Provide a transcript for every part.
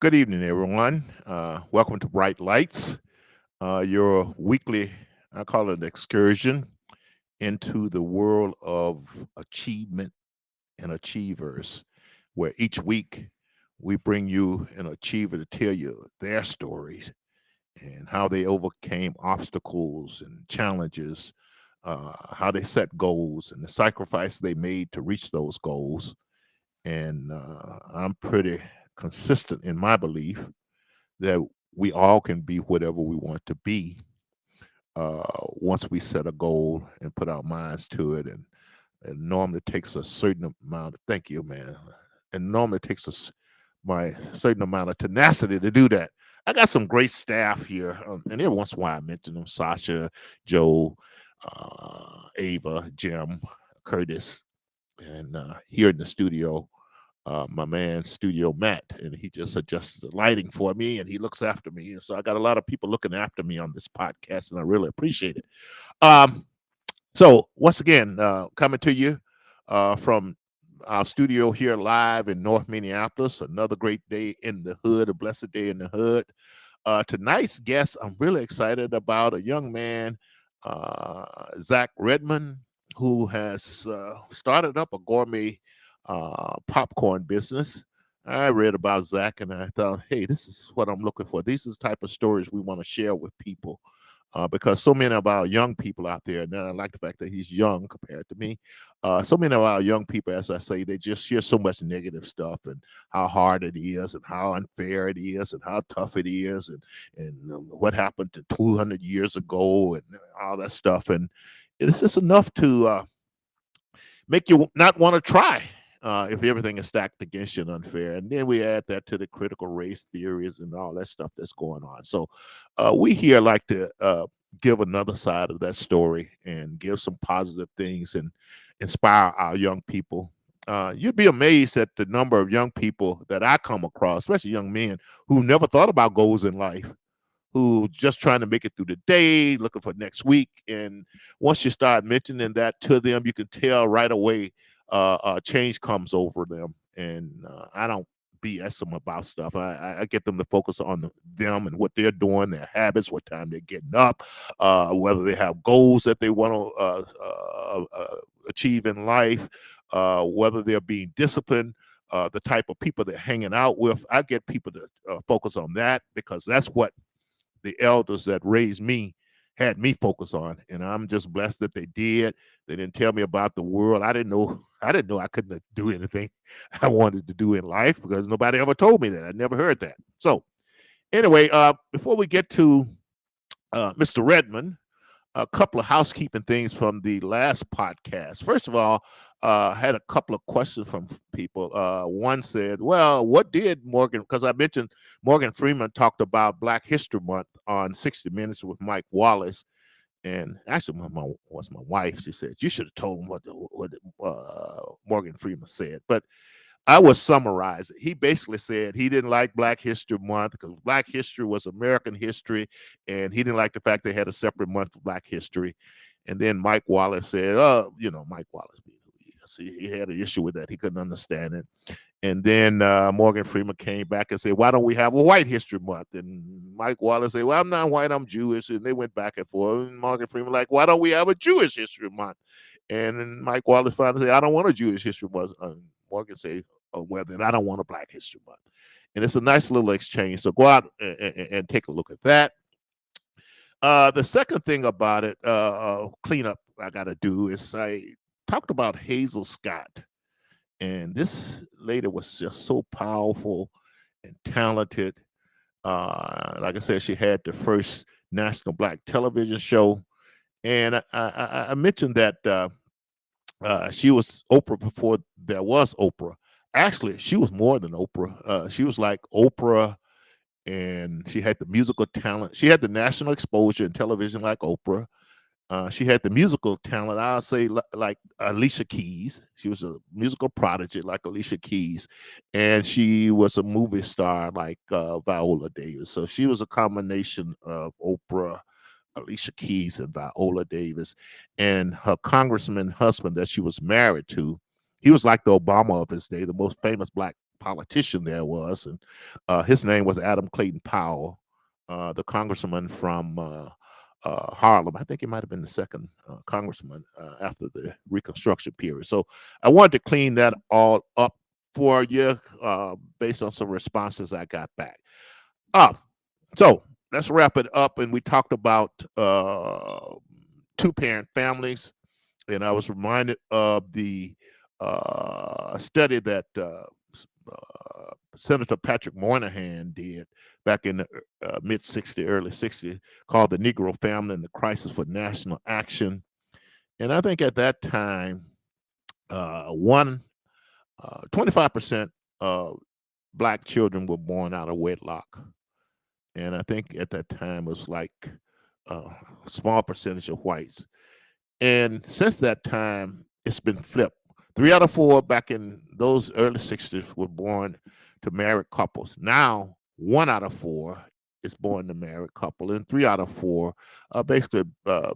Good evening, everyone. Welcome to Bright Lights, your weekly, I call it an excursion into the world of achievement and achievers, where each week we bring you an achiever to tell you their stories and how they overcame obstacles and challenges, how they set goals and the sacrifice they made to reach those goals. And I'm pretty consistent in my belief that we all can be whatever we want to be once we set a goal and put our minds to it. And it normally takes a certain amount of, thank you, man. It normally takes us my certain amount of tenacity to do that. I got some great staff here, and every once in a while I mention them: Sasha, Joe, Ava, Jim, Curtis, and here in the studio, my man Studio Matt, and he just adjusts the lighting for me, and he looks after me. And so I got a lot of people looking after me on this podcast, and I really appreciate it. Um, so once again, coming to you from our studio here live in North Minneapolis. Another great day in the hood, a blessed day in the hood. Tonight's guest, I'm really excited about a young man, Zack Redmon, who has started up a gourmet popcorn business. I read about Zach and I thought, hey, this is what I'm looking for. These are the type of stories we want to share with people. Because so many of our young people out there, and I like the fact that he's young compared to me. So many of our young people, as I say, they just hear so much negative stuff and how hard it is and how unfair it is and how tough it is and what happened to 200 years ago and all that stuff. And it's just enough to make you not want to try if everything is stacked against you and unfair. And then we add that to the critical race theories and all that stuff that's going on. So we here like to give another side of that story and give some positive things and inspire our young people. You'd be amazed at the number of young people that I come across, especially young men who never thought about goals in life, who just trying to make it through the day, looking for next week. And once you start mentioning that to them, you can tell right away change comes over them. And I don't BS them about stuff. I get them to focus on them and what they're doing, their habits, what time they're getting up, whether they have goals that they want to achieve in life, whether they're being disciplined. The type of people they're hanging out with. I get people to focus on that because that's what the elders that raised me had me focus on, and I'm just blessed that they did. They didn't tell me about the world. I didn't know. I didn't know I couldn't do anything I wanted to do in life because nobody ever told me that. I never heard that. So anyway, before we get to Mr. Redmond, a couple of housekeeping things from the last podcast. First of all, I had a couple of questions from people. One said, well, what did Morgan, because I mentioned Morgan Freeman talked about Black History Month on 60 Minutes with Mike Wallace. And actually, was my wife. She said, you should have told him what Morgan Freeman said. But I will summarize it. He basically said he didn't like Black History Month because Black history was American history, and he didn't like the fact they had a separate month for Black history. And then Mike Wallace said, Mike Wallace being who he is, he had an issue with that. He couldn't understand it. And then Morgan Freeman came back and said, why don't we have a White History Month? And Mike Wallace said, well, I'm not white, I'm Jewish. And they went back and forth. And Morgan Freeman like, why don't we have a Jewish History Month? And then Mike Wallace finally said, I don't want a Jewish History Month. Morgan said, oh, well, then I don't want a Black History Month. And it's a nice little exchange. So go out and take a look at that. The second thing about it, cleanup I got to do is I talked about Hazel Scott. And this lady was just so powerful and talented. Like I said, she had the first national Black television show. And I mentioned that she was Oprah before there was Oprah. Actually, she was more than Oprah. She was like Oprah, and she had the musical talent. She had the national exposure in television like Oprah. She had the musical talent, I'll say, like Alicia Keys. She was a musical prodigy like Alicia Keys. And she was a movie star like Viola Davis. So she was a combination of Oprah, Alicia Keys, and Viola Davis. And her congressman husband that she was married to, he was like the Obama of his day, the most famous Black politician there was, and his name was Adam Clayton Powell, the congressman from Harlem. I think he might have been the second congressman after the Reconstruction period. So I wanted to clean that all up for you based on some responses I got back. So let's wrap it up. And we talked about two-parent families, and I was reminded of the study that Senator Patrick Moynihan did back in the mid 60s, early 60s, called the Negro Family and the Crisis for National Action. And I think at that time, 25% of Black children were born out of wedlock. And I think at that time it was like a small percentage of whites. And since that time, it's been flipped. 3 out of 4 back in those early 60s were born to married couples. Now, 1 out of 4 is born to married couple, and 3 out of 4 are basically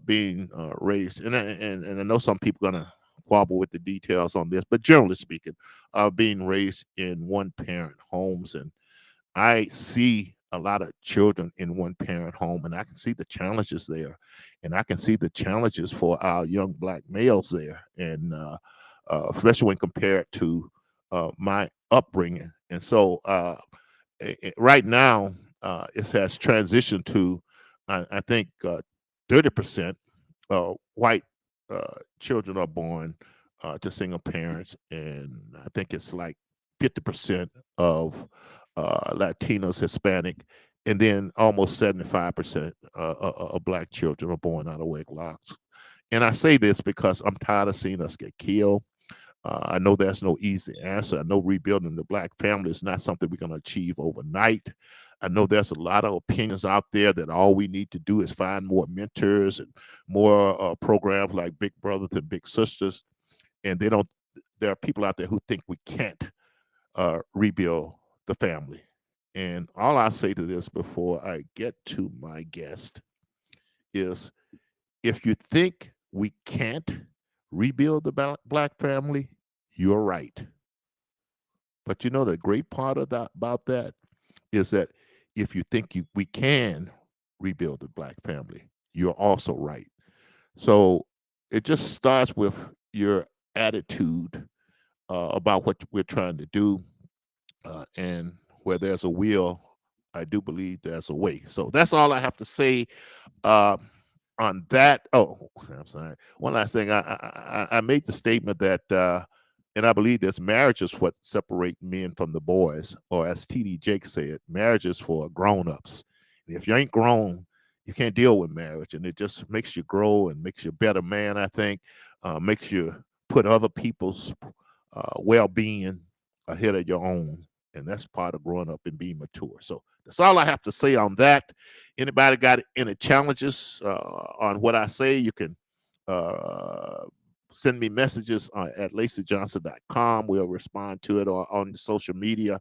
being raised. And I know some people are going to quabble with the details on this, but generally speaking, are being raised in one-parent homes. And I see a lot of children in one-parent home, and I can see the challenges there, and I can see the challenges for our young Black males there, and especially when compared to my upbringing. And so right now, it has transitioned to, I think, 30% white children are born to single parents, and I think it's like 50% of Latinos, Hispanic, and then almost 75% of Black children are born out of wedlocks. And I say this because I'm tired of seeing us get killed. I know there's no easy answer. I know rebuilding the Black family is not something we're going to achieve overnight. I know there's a lot of opinions out there that all we need to do is find more mentors and more programs like Big Brothers and Big Sisters. And there are people out there who think we can't rebuild the family. And all I say to this before I get to my guest is, if you think we can't rebuild the Black family, you're right. But you know the great part about that is that if you think we can rebuild the Black family, you're also right. So it just starts with your attitude about what we're trying to do. And where there's a will, I do believe there's a way. So that's all I have to say on that. Oh, I'm sorry. One last thing. I made the statement that, and I believe this: marriage is what separates men from the boys, or as T.D. Jakes said, marriage is for grown-ups. If you ain't grown, you can't deal with marriage, and it just makes you grow and makes you a better man. I think makes you put other people's well-being ahead of your own. And that's part of growing up and being mature. So that's all I have to say on that. Anybody got any challenges on what I say, you can send me messages at lacyjohnson.com. We'll respond to it, or on the social media.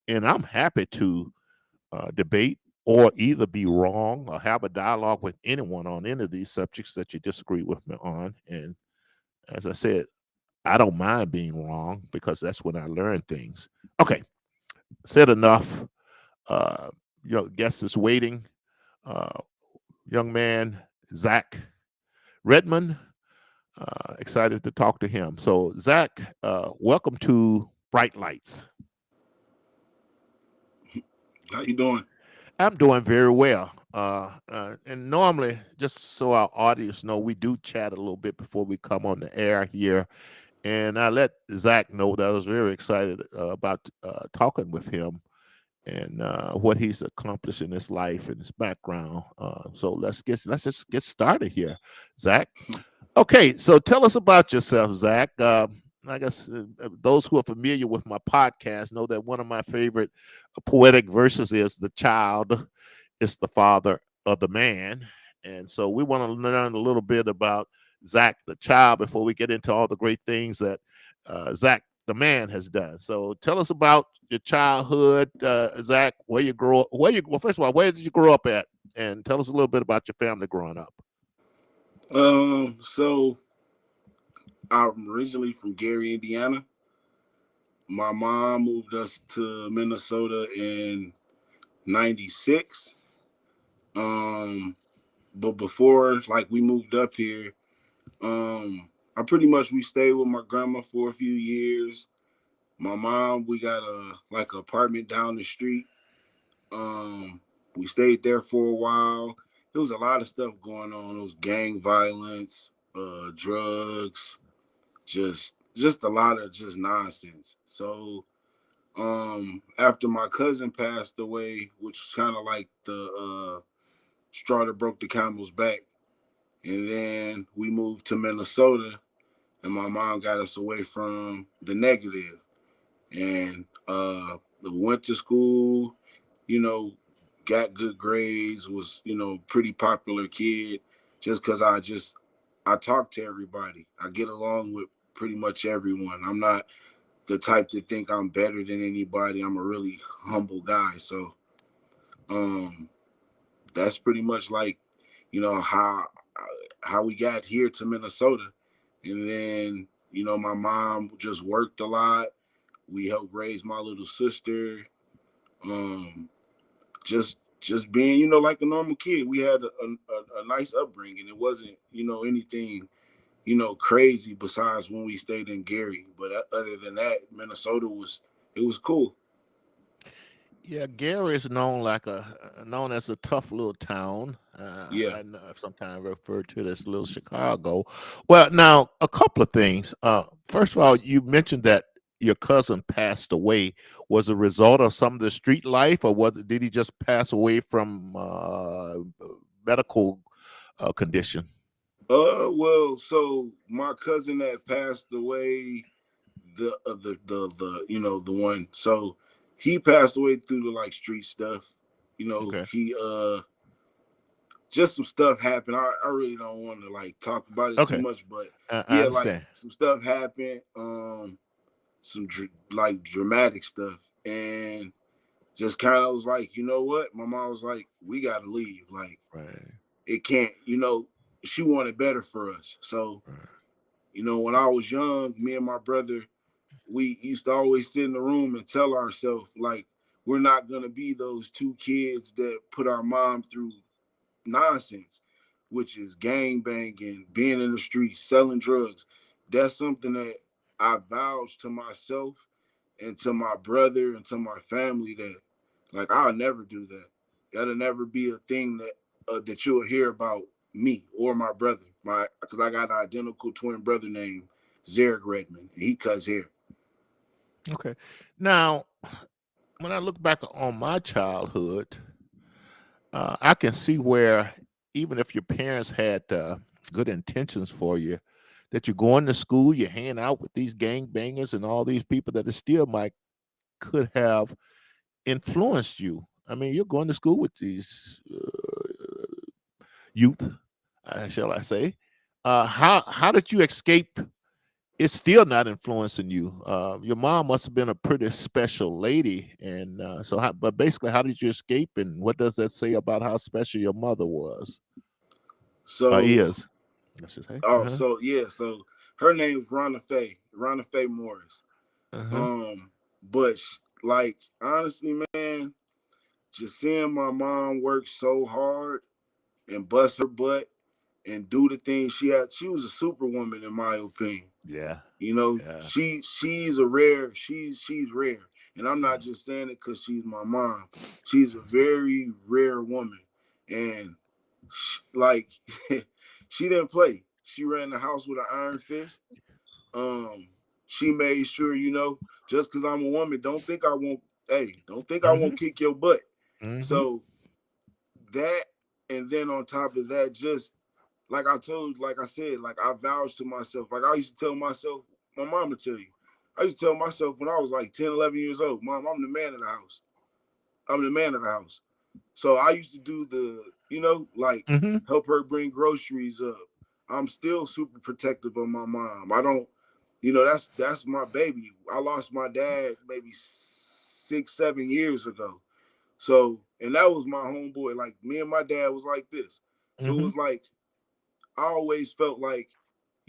And I'm happy to debate or either be wrong or have a dialogue with anyone on any of these subjects that you disagree with me on. And as I said, I don't mind being wrong, because that's when I learn things. Okay. Said enough. Your guest is waiting. Young man, Zack Redmon. Excited to talk to him. So, Zack, welcome to Bright Lights. How you doing? I'm doing very well. And normally, just so our audience know, we do chat a little bit before we come on the air here. And I let Zack know that I was very excited about talking with him and what he's accomplished in his life and his background. So let's just get started here, Zack. Okay, so tell us about yourself, Zack. I guess those who are familiar with my podcast know that one of my favorite poetic verses is, "The child is the father of the man." And so we want to learn a little bit about Zack, the child, before we get into all the great things that Zack, the man, has done. So tell us about your childhood, Zack, where you grew up. Well, first of all, where did you grow up at? And tell us a little bit about your family growing up. So I'm originally from Gary, Indiana. My mom moved us to Minnesota in '96. Um, but before like we moved up here, I pretty much we stayed with my grandma for a few years. My mom, we got a like an apartment down the street. Um, we stayed there for a while. There was a lot of stuff going on. It was gang violence, drugs, just a lot of just nonsense. So after my cousin passed away, which was kind of like the straw that broke the camel's back, and then we moved to Minnesota, and my mom got us away from the negative, and we went to school, you know, got good grades, was pretty popular kid, just because I talk to everybody, I get along with pretty much everyone. I'm not the type to think I'm better than anybody. I'm a really humble guy, so um that's pretty much like how we got here to Minnesota. And then my mom just worked a lot. We helped raise my little sister. um just being like a normal kid. We had a nice upbringing. It wasn't anything crazy besides when we stayed in Gary, but other than that, Minnesota was it was cool. Yeah, Gary is known as a tough little town. Yeah. I know sometimes refer to it as little Chicago. Well, now a couple of things. First of all, you mentioned that your cousin passed away. Was it a result of some of the street life, or did he just pass away from medical condition? Well, so my cousin that passed away, the one, so he passed away through the like street stuff. Okay, He just some stuff happened. I really don't want to like talk about it too okay, much, but I yeah, like understand. some stuff happened. Some like dramatic stuff, and just kind of was like, you know what? My mom was like, we gotta leave. Like Right, it can't. She wanted better for us. So right. when I was young, me and my brother, we used to always sit in the room and tell ourselves like we're not gonna be those two kids that put our mom through nonsense, which is gang banging, being in the streets, selling drugs. That's something that I vouched to myself and to my brother and to my family that like I'll never do that. That'll never be a thing that you'll hear about me or my brother. Because I got an identical twin brother named Zack Redmon, and he cuts hair. Okay. Now, when I look back on my childhood, I can see where even if your parents had good intentions for you, that you're going to school, you're hanging out with these gang bangers and all these people that it still might could have influenced you. I mean, you're going to school with these youth, shall I say? How did you escape? It's still not influencing you. Your mom must have been a pretty special lady, and but basically, how did you escape, and what does that say about how special your mother was? So, Is let's just say. oh, so yeah, so her name's Ronna Faye Morris. Uh-huh. Um, but like honestly, man, just seeing my mom work so hard and bust her butt and do the things she was a superwoman in my opinion. Yeah. Yeah. She's rare, and I'm not just saying it because she's my mom. She's a very rare woman, and like she didn't play. She ran the house with an iron fist. um she made sure, just because I'm a woman, don't think I won't, hey, don't think I Mm-hmm. won't kick your butt. Mm-hmm. So that, and then on top of that, just like I said, like I vouched to myself. Like I used to tell myself, my mom would tell you, I used to tell myself when I was like 10, 11 years old, Mom, I'm the man of the house. I'm the man of the house. So I used to do like Mm-hmm. help her bring groceries up. I'm still super protective of my mom. I don't, that's my baby. I lost my dad maybe 6, 7 years ago. So, and that was my homeboy. Like me and my dad was like this. So it Mm-hmm. was like I always felt like,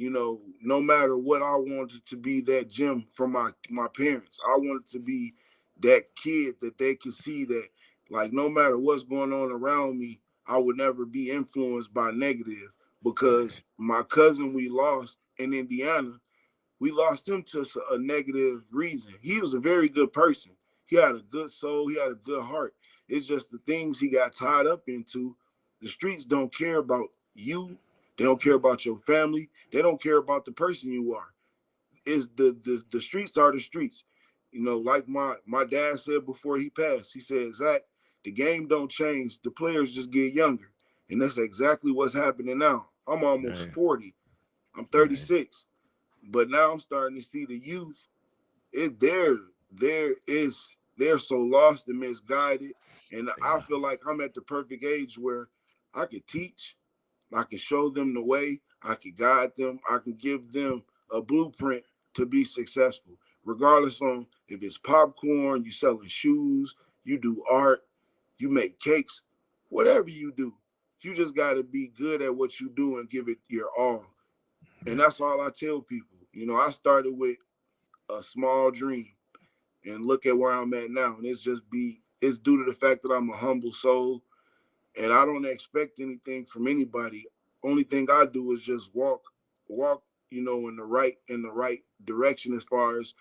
no matter what, I wanted to be that gym from my parents. I wanted to be that kid that they could see that, like, no matter what's going on around me, I would never be influenced by negative. Because my cousin we lost in Indiana, we lost him to a negative reason. He was a very good person. He had a good soul. He had a good heart. It's just the things he got tied up into. The streets don't care about you. They don't care about your family. They don't care about the person you are. Is the streets are the streets. Like my dad said before he passed. He said, Zach, the game don't change. The players just get younger, and that's exactly what's happening now. I'm almost Right. 40. I'm Right. 36. But now I'm starting to see the youth. They're so lost and misguided, and I Yeah. feel like I'm at the perfect age where I could teach, I can show them the way, I can guide them, I can give them a blueprint to be successful, regardless on if it's popcorn, you selling shoes, you do art, you make cakes, whatever you do. You just got to be good at what you do and give it your all. And Yeah. that's all I tell people. I started with a small dream and look at where I'm at now. And it's due to the fact that I'm a humble soul and I don't expect anything from anybody. Only thing I do is just walk, in the right direction as far as,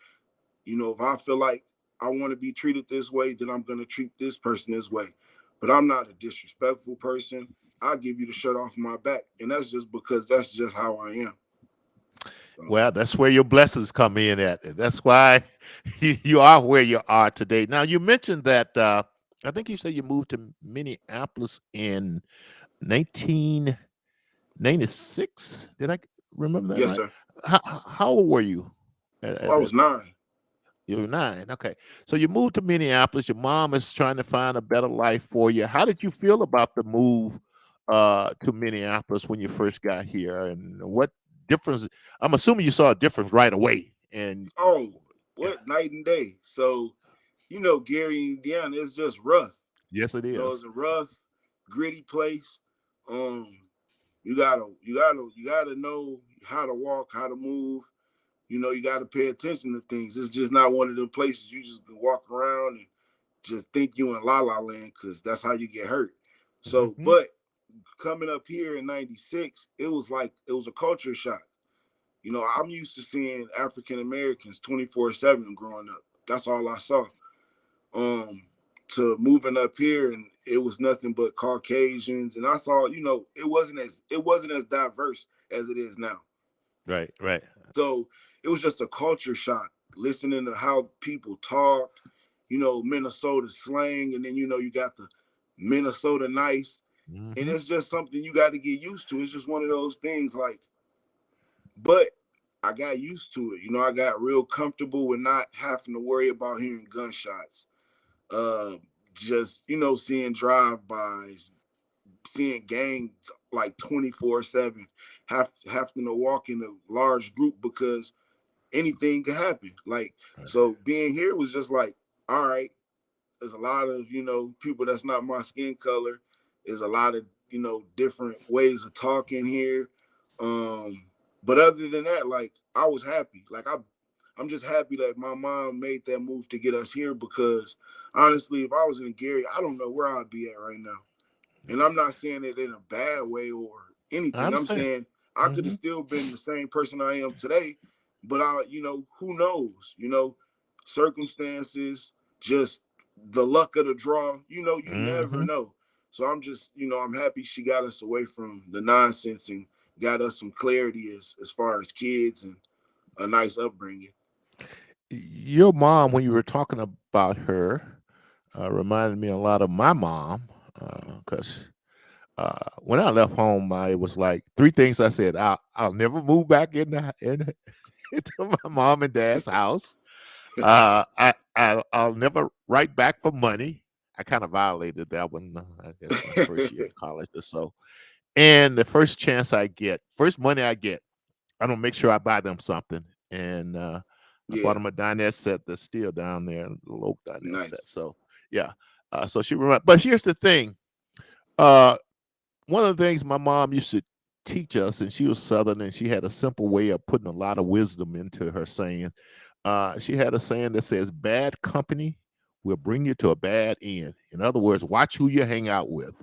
if I feel like I want to be treated this way, then I'm gonna treat this person this way. But I'm not a disrespectful person. I'll give you the shirt off my back. And that's just because that's just how I am. So Well, that's where your blessings come in at. And that's why you are where you are today. Now, you mentioned that I think you said you moved to Minneapolis in 1996. Did I remember that yes, right? sir. How old were you? I was 9. You were 9. Okay. So you moved to Minneapolis. Your mom is trying to find a better life for you. How did you feel about the move to Minneapolis when you first got here? And what difference? I'm assuming you saw a difference right away. And Oh, yeah, what night and day. So, Gary, Indiana, it's just rough. yes, it It's is. a rough, gritty place. Um, you gotta know how to walk, how to move. You gotta pay attention to things. It's just not one of them places you just can walk around and just think you in la la land, because that's how you get hurt. So, Hmm. but coming up here in '96, it was a culture shock. I'm used to seeing African Americans 24/7 growing up. That's all I saw. Um, to moving up here, and it was nothing but Caucasians, and I saw, it wasn't as diverse as it is now. Right, right. So it was just a culture shock listening to how people talked, Minnesota slang, and then you got the Minnesota nice, and Hmm. it's just something you got to get used to. It's just one of those things, like, but I got used to it. I got real comfortable with not having to worry about hearing gunshots. Uh, just seeing drive-bys, seeing gangs like 24/7, having to walk in a large group because anything could happen. Like, so being here was just like, all right, there's a lot of people that's not my skin color. There's a lot of different ways of talking here. But other than that, like, I was happy. Like, I'm just happy that my mom made that move to get us here, because honestly, if I was in Gary, I don't know where I'd be at right now. And I'm not saying it in a bad way or I anything. I'm understand. saying I could have Hmm. still been the same person I am today, but who knows? Circumstances, just the luck of the draw. You never Hmm. know. So I'm just, I'm happy she got us away from the nonsense and got us some clarity as far as kids and a nice upbringing. Your mom, when you were talking about her, reminded me a lot of my mom because when I left home, it was like three things I said. I'll never move back into my mom and dad's house. I'll never write back for money. I kind of violated that one, I guess, my first year in college or so. And the first chance I get, first money I get, I'm gonna make sure I buy them something. And I bought Yeah, them a dinette set that's still down there, a little oak dinette set. nice. So yeah. So she remember. But here's the thing. Uh, one of the things my mom used to teach us, and she was Southern, and she had a simple way of putting a lot of wisdom into her saying. She had a saying that says, "Bad company will bring you to a bad end." In other words, watch who you hang out with.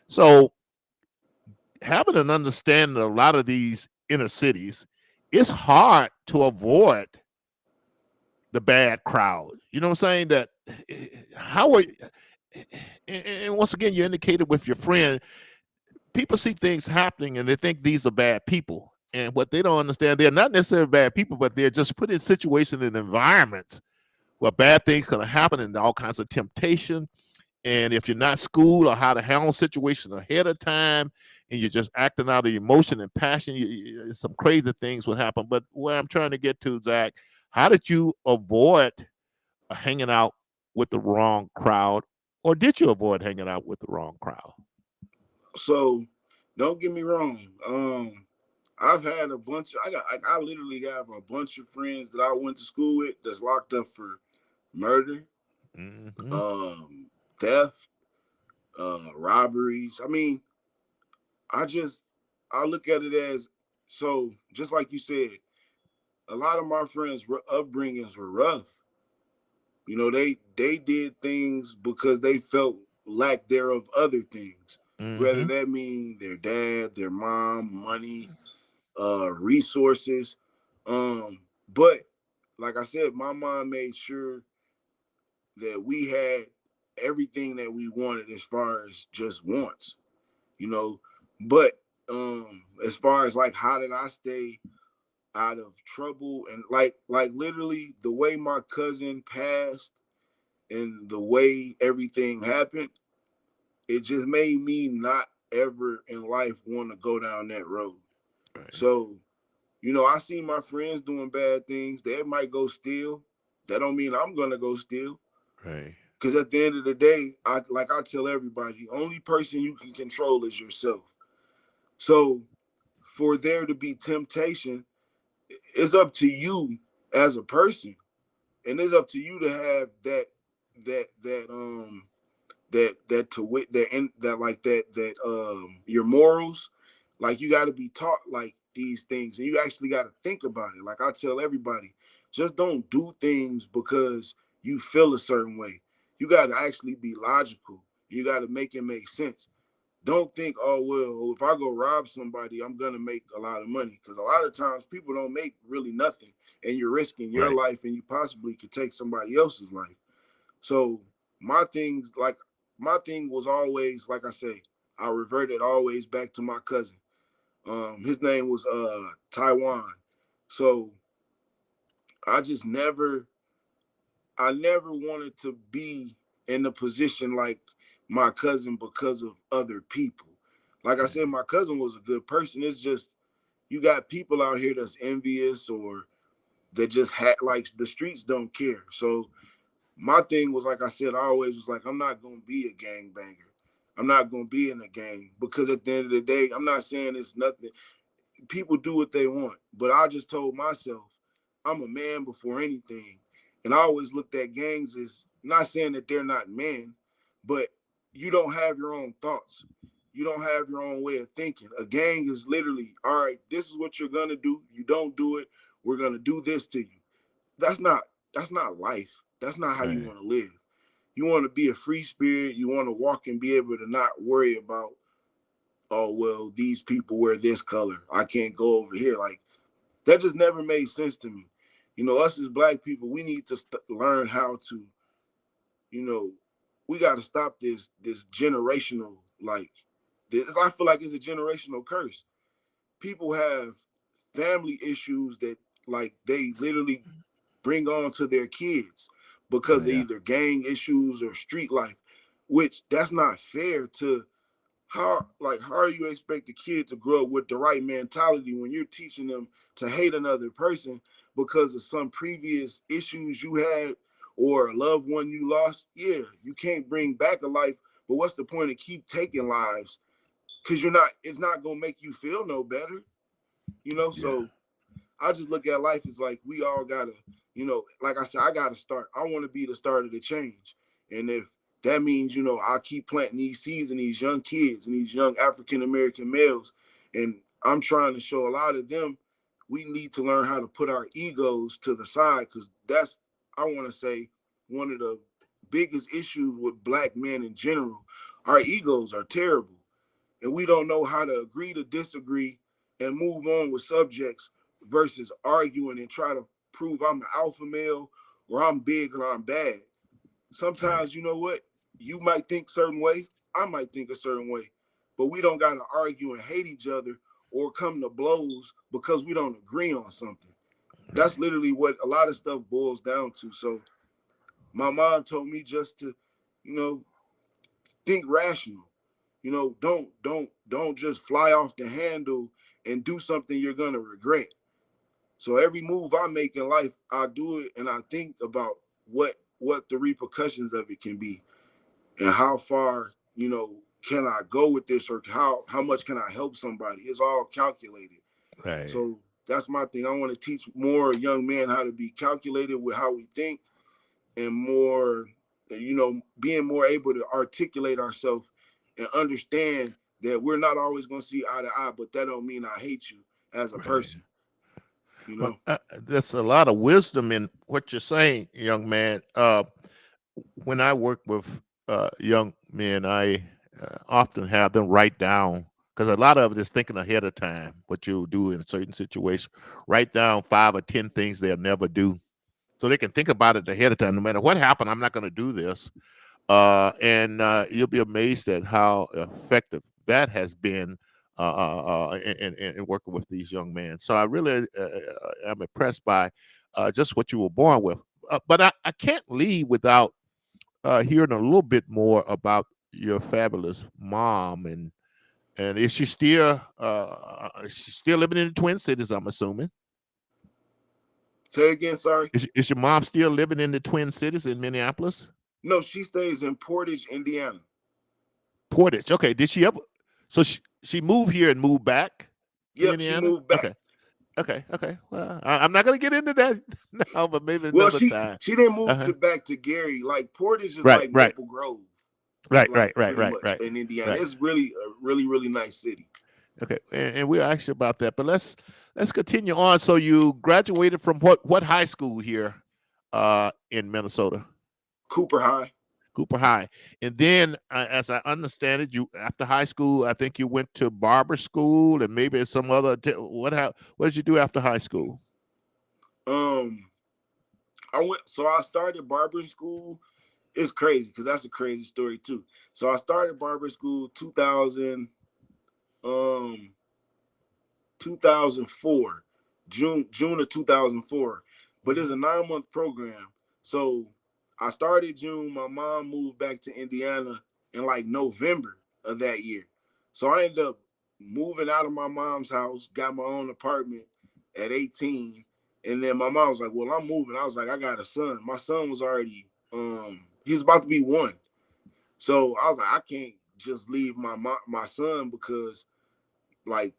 So, having an understanding of a lot of these inner cities, it's hard to avoid the bad crowd. You know what I'm saying? That how are and once again, you indicated with your friend, people see things happening and they think these are bad people. And what they don't understand, they're not necessarily bad people, but they're just put in situations and environments where bad things can happen and all kinds of temptation. And if you're not schooled or how to handle situations ahead of time, and you're just acting out of emotion and passion, some crazy things would happen. But where I'm trying to get to, Zach, how did you avoid hanging out with the wrong crowd, or did you avoid hanging out with the wrong crowd? So don't get me wrong. I've had a bunch of, I literally have a bunch of friends that I went to school with that's locked up for murder, Mm-hmm. um, theft, robberies. I mean, I just I look at it as, so just like you said, a lot of my friends' upbringings were rough. You know, they did things because they felt lack thereof other things. Whether Mm-hmm. that mean their dad, their mom, money, resources. But like I said, my mom made sure that we had everything that we wanted as far as just wants, you know. But as far as like how did I stay out of trouble, and like literally the way my cousin passed and the way everything happened, it just made me not ever in life want to go down that road. Right. So, you know, I see my friends doing bad things. They might go steal. That don't mean I'm gonna go steal. Right. Because at the end of the day, I tell everybody, only person you can control is yourself. So for there to be temptation, it's up to you as a person. And it's up to you to have that to wit that in that like that your morals, like you got to be taught like these things, and you actually got to think about it. Like I tell everybody, just don't do things because you feel a certain way. You got to actually be logical. You got to make it make sense. Don't think, oh well, if I go rob somebody, I'm gonna make a lot of money, because a lot of times people don't make really nothing, and you're risking your Right. life, and you possibly could take somebody else's life. So my things, like my thing was always, like I say, I reverted always back to my cousin. His name was Taiwan. So I just never, I never wanted to be in a position like my cousin because of other people. Like I said, my cousin was a good person. It's just you got people out here that's envious, or that just had, like, the streets don't care. So my thing was, like I said, I always was like, I'm not gonna be a gang banger. I'm not gonna be in a gang, because at the end of the day, I'm not saying it's nothing. People do what they want, but I just told myself I'm a man before anything. And I always looked at gangs as, not saying that they're not men, but you don't have your own thoughts. You don't have your own way of thinking. A gang is literally, all right, this is what you're gonna do. You don't do it, we're gonna do this to you. That's not that's not life. That's not how you Right. want to live. You want to be a free spirit. You want to walk and be able to not worry about, oh well, these people wear this color, I can't go over here. Like, that just never made sense to me. You know, us as black people, we need to learn how to, you know, we got to stop this generational, like, this. I feel like it's a generational curse. People have family issues that, like, they literally bring on to their kids because of Yeah. either gang issues or street life, which that's not fair to. How are you expect a kid to grow up with the right mentality when you're teaching them to hate another person because of some previous issues you had, or a loved one you lost? Yeah, you can't bring back a life, but what's the point of keep taking lives? Because you're not, it's not gonna make you feel no better, you know. Yeah. So I just look at life as like, we all gotta, you know, like I said, I gotta start. I want to be the start of the change. And if that means, you know, I keep planting these seeds in these young kids and these young African American males, and I'm trying to show a lot of them we need to learn how to put our egos to the side, because that's, I want to say, one of the biggest issues with black men in general. Our egos are terrible, and we don't know how to agree to disagree and move on with subjects versus arguing and try to prove I'm an alpha male or I'm big or I'm bad. Right. Sometimes, you know what, you might think a certain way, I might think a certain way, but we don't got to argue and hate each other or come to blows because we don't agree on something. That's Right. literally what a lot of stuff boils down to. So my mom told me just to, you know, think rational. You know, don't just fly off the handle and do something you're gonna regret. So every move I make in life, I do it and I think about what the repercussions of it can be, and how far, can I go with this, or how much can I help somebody. It's all calculated. Right. So that's my thing. I want to teach more young men how to be calculated with how we think, and more, being more able to articulate ourselves and understand that we're not always going to see eye to eye, but that don't mean I hate you as a Right. person, you Well, know. there's a lot of wisdom in what you're saying, young man. When I work with young men, I often have them write down, because a lot of it is thinking ahead of time what you'll do in a certain situation. Write down 5 or 10 things they'll never do, so they can think about it ahead of time. No matter what happened, I'm not going to do this. And you'll be amazed at how effective that has been in working with these young men. So I really am impressed by just what you were born with. But I can't leave without hearing a little bit more about your fabulous mom. And is she still living in the Twin Cities, I'm assuming? Say it again, sorry. Is your mom still living in the Twin Cities in Minneapolis? No, she stays in Portage, Indiana. Portage. Okay. Did she ever? So she moved here and moved back to Yep, she Indiana. moved back. Okay. Okay. Okay. Well, I'm not going to get into that now, but maybe Well, another she time. she didn't move Uh-huh. to back to Gary. Like Portage is Right. like Right. Maple Grove, Right. like Right. Right. pretty Right. much Right. in Indiana. Right. It's really a really really nice city. Okay. And we'll ask you about that, but let's continue on. So you graduated from what high school here in Minnesota? Cooper High. Cooper High. And then, as I understand it, you after high school, I think you went to barber school and maybe some other. What did you do after high school? Um, I started barber school. It's crazy because that's a crazy story too. So I started barber school um 2004, June of 2004. But it's Mhm. a 9-month program. So I started June. My mom moved back to Indiana in like November of that year. So I ended up moving out of my mom's house, got my own apartment at 18. And then my mom was like, "Well, I'm moving." I was like, "I got a son." My son was already he was about to be 1. So I was like, I can't just leave my son, because like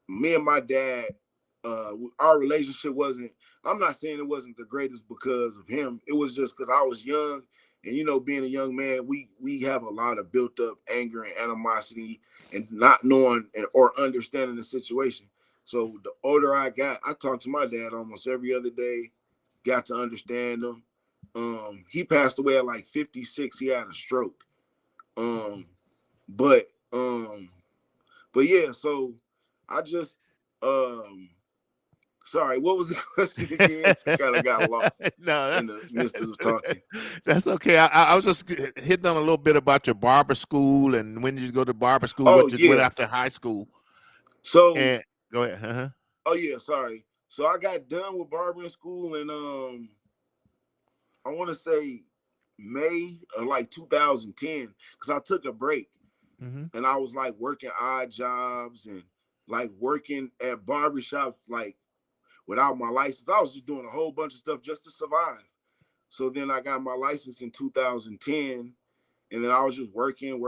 me and my dad, our relationship wasn't. I'm not saying it wasn't the greatest because of him. It was just because I was young, and being a young man, we have a lot of built up anger and animosity, and not knowing or understanding the situation. So the older I got, I talked to my dad almost every other day. Got to understand him. He passed away at like 56. He had a stroke. Um, but um, but yeah, so I just um sorry, what was the question again? I kind of got lost No, in the midst of talking. that's okay. I was just hitting on a little bit about your barber school and when you go to barber school, Oh what you went yeah. after high school. So And go ahead. Uh-huh. oh yeah, sorry. So I got done with barbering school in I want to say May of like 2010, because I took a break Hmm. and I was like working odd jobs and like working at barbershops like without my license. I was just doing a whole bunch of stuff just to survive. So then I got my license in 2010, and then I was just working,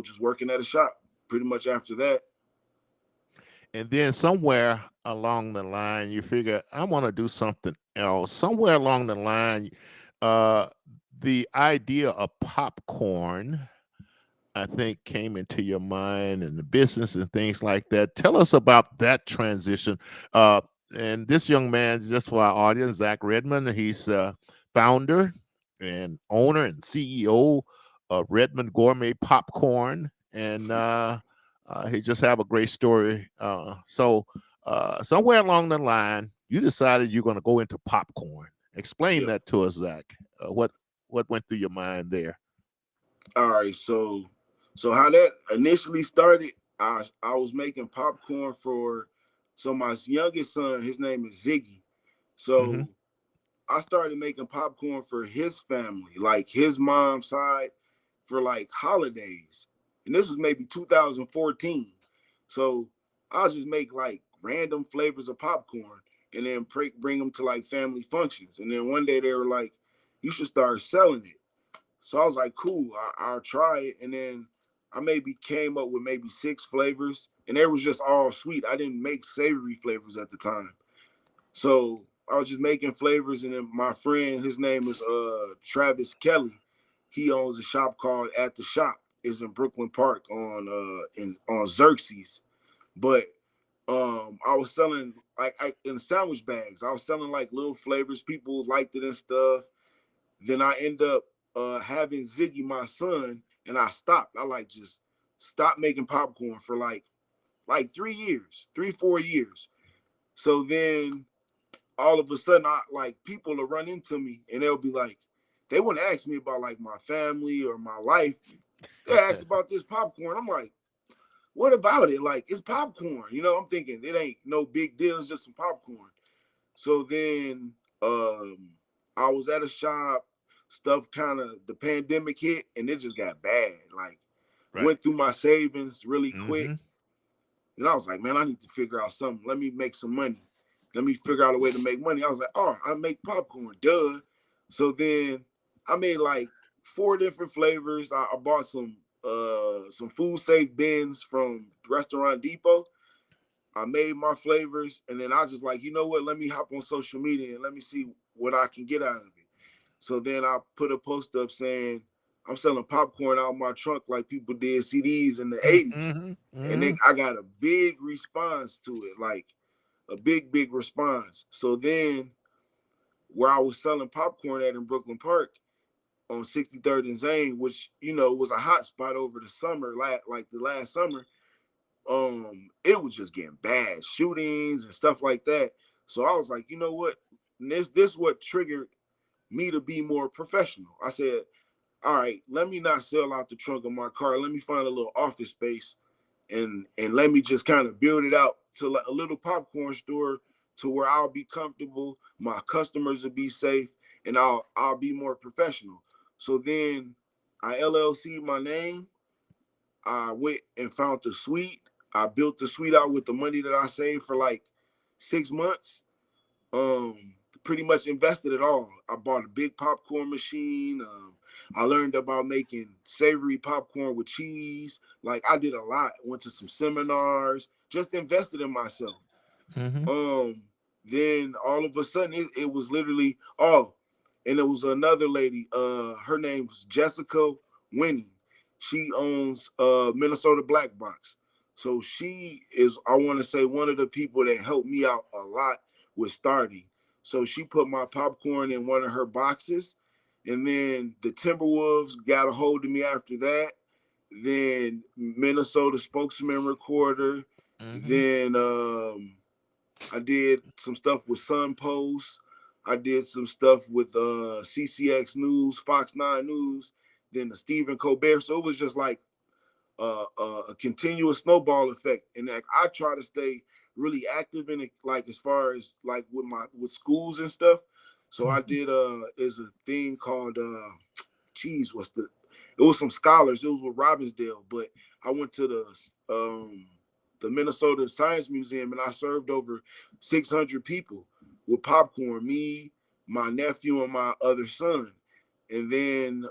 just working at a shop pretty much after that. And then somewhere along the line, you figure I want to do something else. Somewhere along the line, uh, the idea of popcorn I think came into your mind and the business and things like that. Tell us about that transition. Uh, and this young man, just for our audience, Zack Redmon, he's founder and owner and CEO of Redmond Gourmet Popcorn, and he just have a great story. So somewhere along the line, you decided you're going to go into popcorn. Explain Yep. that to us, Zach. What went through your mind there? All right. So how that initially started, I was making popcorn for so my youngest son, his name is Ziggy. Mm-hmm. So I started making popcorn for his family, like his mom's side, for like holidays. And this was maybe 2014. So I'll just make like random flavors of popcorn and then bring them to like family functions. And then one day they were like, you should start selling it. So I was like, cool, I'll try it. And then I maybe came up with maybe 6 flavors, and they was just all sweet. I didn't make savory flavors at the time. So I was just making flavors, and then my friend, his name is Travis Kelly. He owns a shop called At the Shop. It's in Brooklyn Park on Xerxes. But I was selling like in sandwich bags. I was selling like little flavors. People liked it and stuff. Then I end up having Ziggy, my son, and I stopped. I like just stopped making popcorn for like 3 years, 3 4 years. So then all of a sudden, I like people will run into me and they'll be like, they wouldn't ask me about like my family or my life. They ask about this popcorn. I'm like, what about it? Like, it's popcorn. I'm thinking it ain't no big deal. It's just some popcorn. So then I was at a shop, stuff kind of the pandemic hit and it just got bad. Like Right. went through my savings really quick. Mm-hmm. And I was like, man, I need to figure out something. Let me make some money. Let me figure out a way to make money. I was like, oh, I make popcorn, duh. So then I made like 4 different flavors. I bought some food safe bins from Restaurant Depot. I made my flavors, and then I just like, you know what? Let me hop on social media and let me see what I can get out of it. So then I put a post up saying I'm selling popcorn out of my trunk like people did CDs in the '80s, Mm-hmm. and then Mm-hmm. I got a big response to it, like a big response. So then where I was selling popcorn at in Brooklyn Park on 63rd and Zane, which was a hot spot over the summer, like the last summer, it was just getting bad shootings and stuff like that. So I was like, you know what? This what triggered me to be more professional. I said, all right, let me not sell out the trunk of my car. Let me find a little office space and let me just kind of build it out to like a little popcorn store to where I'll be comfortable, my customers will be safe, and I'll be more professional. So then I LLC my name. I went and found the suite. I built the suite out with the money that I saved for like 6 months. Pretty much invested it all. I bought a big popcorn machine. I learned about making savory popcorn with cheese. Like I did a lot. Went to some seminars. Just invested in myself. Mm-hmm. Um, then all of a sudden it was literally and it was another lady. Her name was Jessica Winning. She owns Minnesota Black Box. So she is, I want to say, one of the people that helped me out a lot with starting. So she put my popcorn in one of her boxes, and then the Timberwolves got a hold of me after that. Then Minnesota Spokesman Recorder. Mm-hmm. Then I did some stuff with Sun Post. I did some stuff with CCX News, Fox 9 News, then the Stephen Colbert. So it was just like a continuous snowball effect. And like I try to stay really active in it, like as far as like with schools and stuff. So I Mm-hmm. did is a thing called what's it was some scholars. It was with Robbinsdale, but I went to the Minnesota Science Museum and I served over 600 people with popcorn. Me, my nephew, and my other son. And then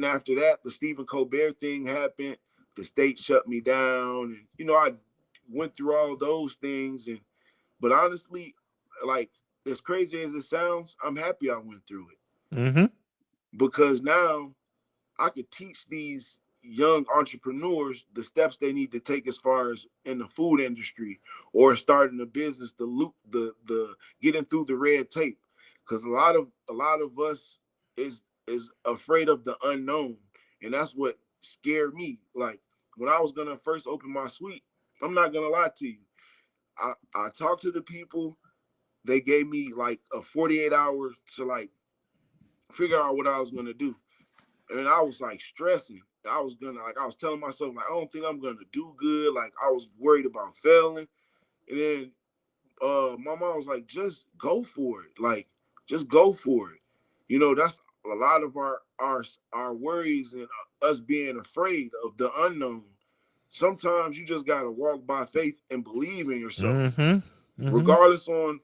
after that, the Stephen Colbert thing happened. The state shut me down, and I went through all those things. And but honestly, like as crazy as it sounds, I'm happy I went through it Mm-hmm. because now I could teach these young entrepreneurs the steps they need to take as far as in the food industry or starting a business, the loop, the getting through the red tape, because a lot of us is afraid of the unknown, and that's what scared me. Like when I was gonna first open my suite, I'm not gonna lie to you. I talked to the people. They gave me like a 48 hours to like figure out what I was gonna do. And I was like stressing. I was telling myself, like, I don't think I'm gonna do good. Like I was worried about failing. And then my mom was like, just go for it. Like, just go for it. You know, that's a lot of our worries and us being afraid of the unknown. Sometimes you just gotta walk by faith and believe in yourself. Mm-hmm. Mm-hmm. Regardless on,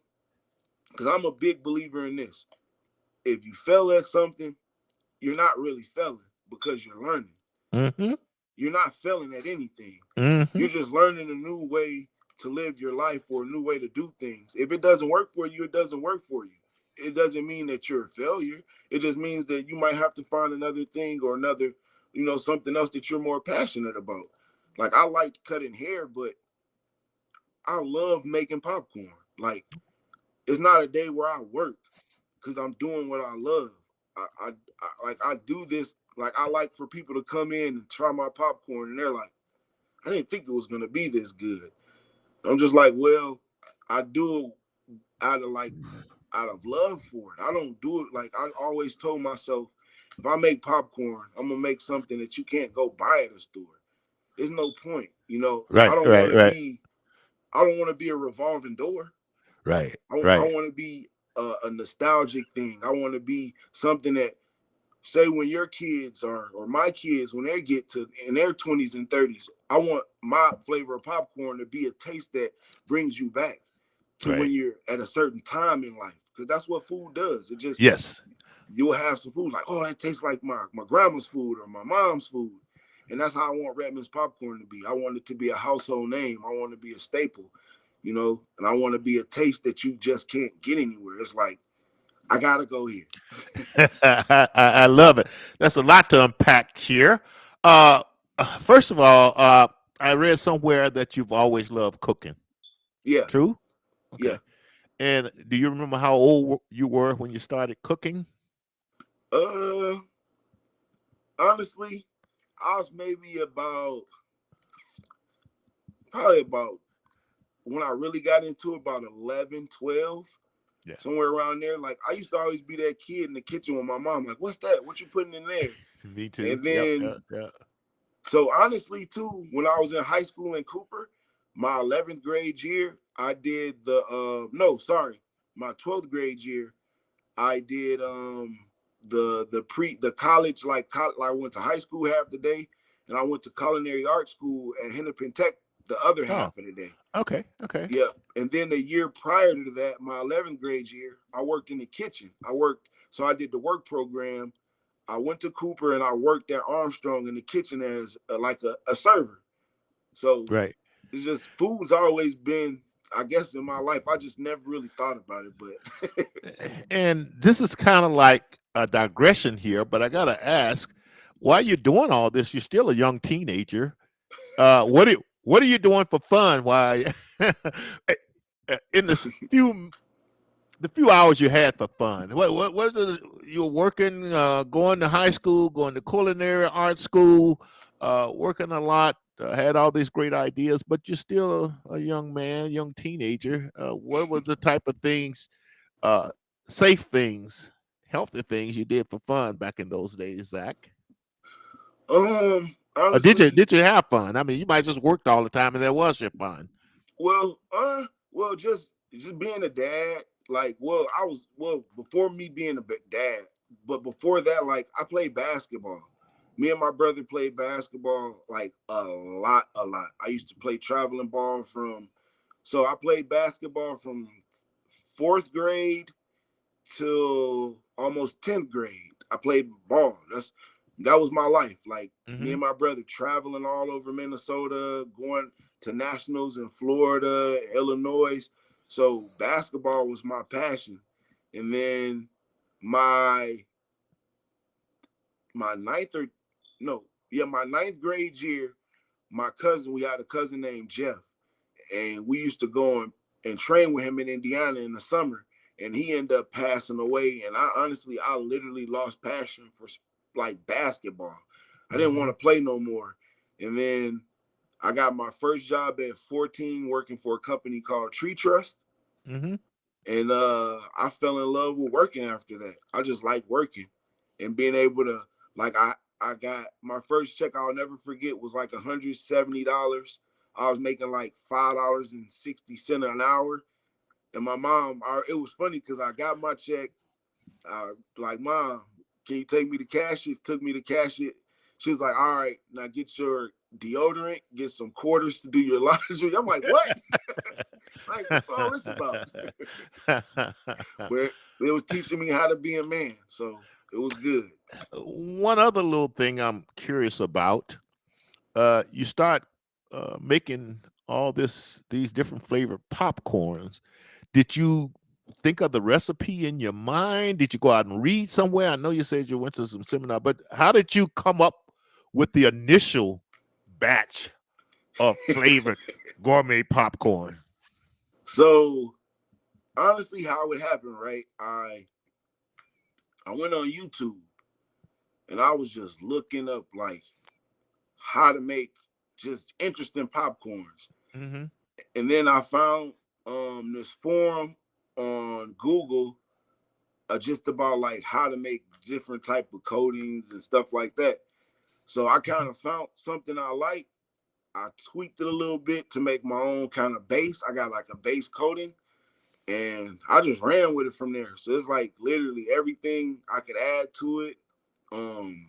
because I'm a big believer in this. If you fail at something, you're not really failing because you're learning. Mm-hmm. You're not failing at anything. Mm-hmm. You're just learning a new way to live your life or a new way to do things. If it doesn't work for you, it doesn't work for you. It doesn't mean that you're a failure. It just means that you might have to find another thing or another, something else that you're more passionate about. Like I like cutting hair, but I love making popcorn. Like it's not a day where I work because I'm doing what I love. I do this. Like I like for people to come in and try my popcorn, and they're like, I didn't think it was gonna be this good. I'm just like, well, I do it out of love for it. I don't do it like I always told myself. If I make popcorn, I'm gonna make something that you can't go buy at a store. There's no point, I Right, don't want right, to right, be. I don't want to be a revolving door. right, I right, want to be a nostalgic thing. I want to be something that say when your kids are or my kids when they get to in their 20s and 30s, I want my flavor of popcorn to be a taste that brings you back to when right. you're at a certain time in life, because that's what food does. It just Yes. you'll have some food like, oh, that tastes like my grandma's food or my mom's food. And that's how I want Redmond's popcorn to be. I want it to be a household name. I want it to be a staple, and I want to be a taste that you just can't get anywhere. It's like, I gotta go here. I love it. That's a lot to unpack here. Uh, First of all, I read somewhere that you've always loved cooking. Yeah, True? yeah. Okay. And do you remember how old you were when you started cooking? Uh, honestly, I was maybe probably about when I really got into it, about 11, 12, Yeah. somewhere around there. Like I used to always be that kid in the kitchen with my mom. Like, what's that? What you putting in there? Me too. And Yep. then, Yep. Yep. so honestly, too, when I was in high school in Cooper, my 11th grade year, I did no, sorry, my 12th grade year, I did the college I went to high school half the day, and I went to culinary art school at Hennepin Tech the other Oh. half of the day. Okay. Okay. Yeah. And then the year prior to that, my 11th grade year, I worked in the kitchen. So I did the work program. I went to Cooper and I worked at Armstrong in the kitchen as like a server. So Right. it's just food's always been, I guess, in my life. I just never really thought about it, but And this is kind of like a digression here, but I gotta ask, while you're doing all this, you're still a young teenager. What are you doing for fun? Why in the few hours you had for fun? What is, you were working, going to high school, going to culinary art school, working a lot, had all these great ideas, but you're still a young man, young teenager. What were the type of things, uh, safe things, healthy things you did for fun back in those days, Zach? Or honestly, did you have fun? I mean, you might just worked all the time and that was your fun. well, just being a dad. Like, before me being a dad, but before that, like, I played basketball. Me and my brother played basketball like a lot, a lot. I used to play traveling ball so I played basketball from fourth grade till almost 10th grade. I played ball. That was my life. Like me Hmm. and my brother traveling all over Minnesota, going to nationals in Florida, Illinois. So basketball was my passion. And then my my ninth or no, my ninth grade year, my cousin, we had a cousin named Jeff, and we used to go and train with him in Indiana in the summer. And he ended up passing away. And I literally lost passion for like basketball. I didn't want to play no more. And then I got my first job at 14 working for a company called Tree Trust. Mm-hmm. And I fell in love with working after that. I just like working and being able to, like, I got my first check I'll never forget was like $170. I was making like $5.60 an hour. And my mom, it was funny because I got my check. Like, Mom, can you take me to cash it? Took me to cash it. She was like, all right, now get your deodorant, get some quarters to do your laundry. I'm like, what? Like, what's all this about? But it was teaching me how to be a man. So it was good. One other little thing I'm curious about. You start making all these different flavored popcorns. Did you think of the recipe in your mind? Did you go out and read somewhere? I know you said you went to some seminar, but how did you come up with the initial batch of flavored gourmet popcorn? So honestly, how it happened, right? I went on YouTube and I was just looking up like how to make just interesting popcorns. Mm-hmm. And then I found this forum on Google just about like how to make different type of coatings and stuff like that. So I kind of found something I like. I tweaked it a little bit to make my own kind of base. I got like a base coating and I just ran with it from there. So it's like literally everything I could add to it. Um,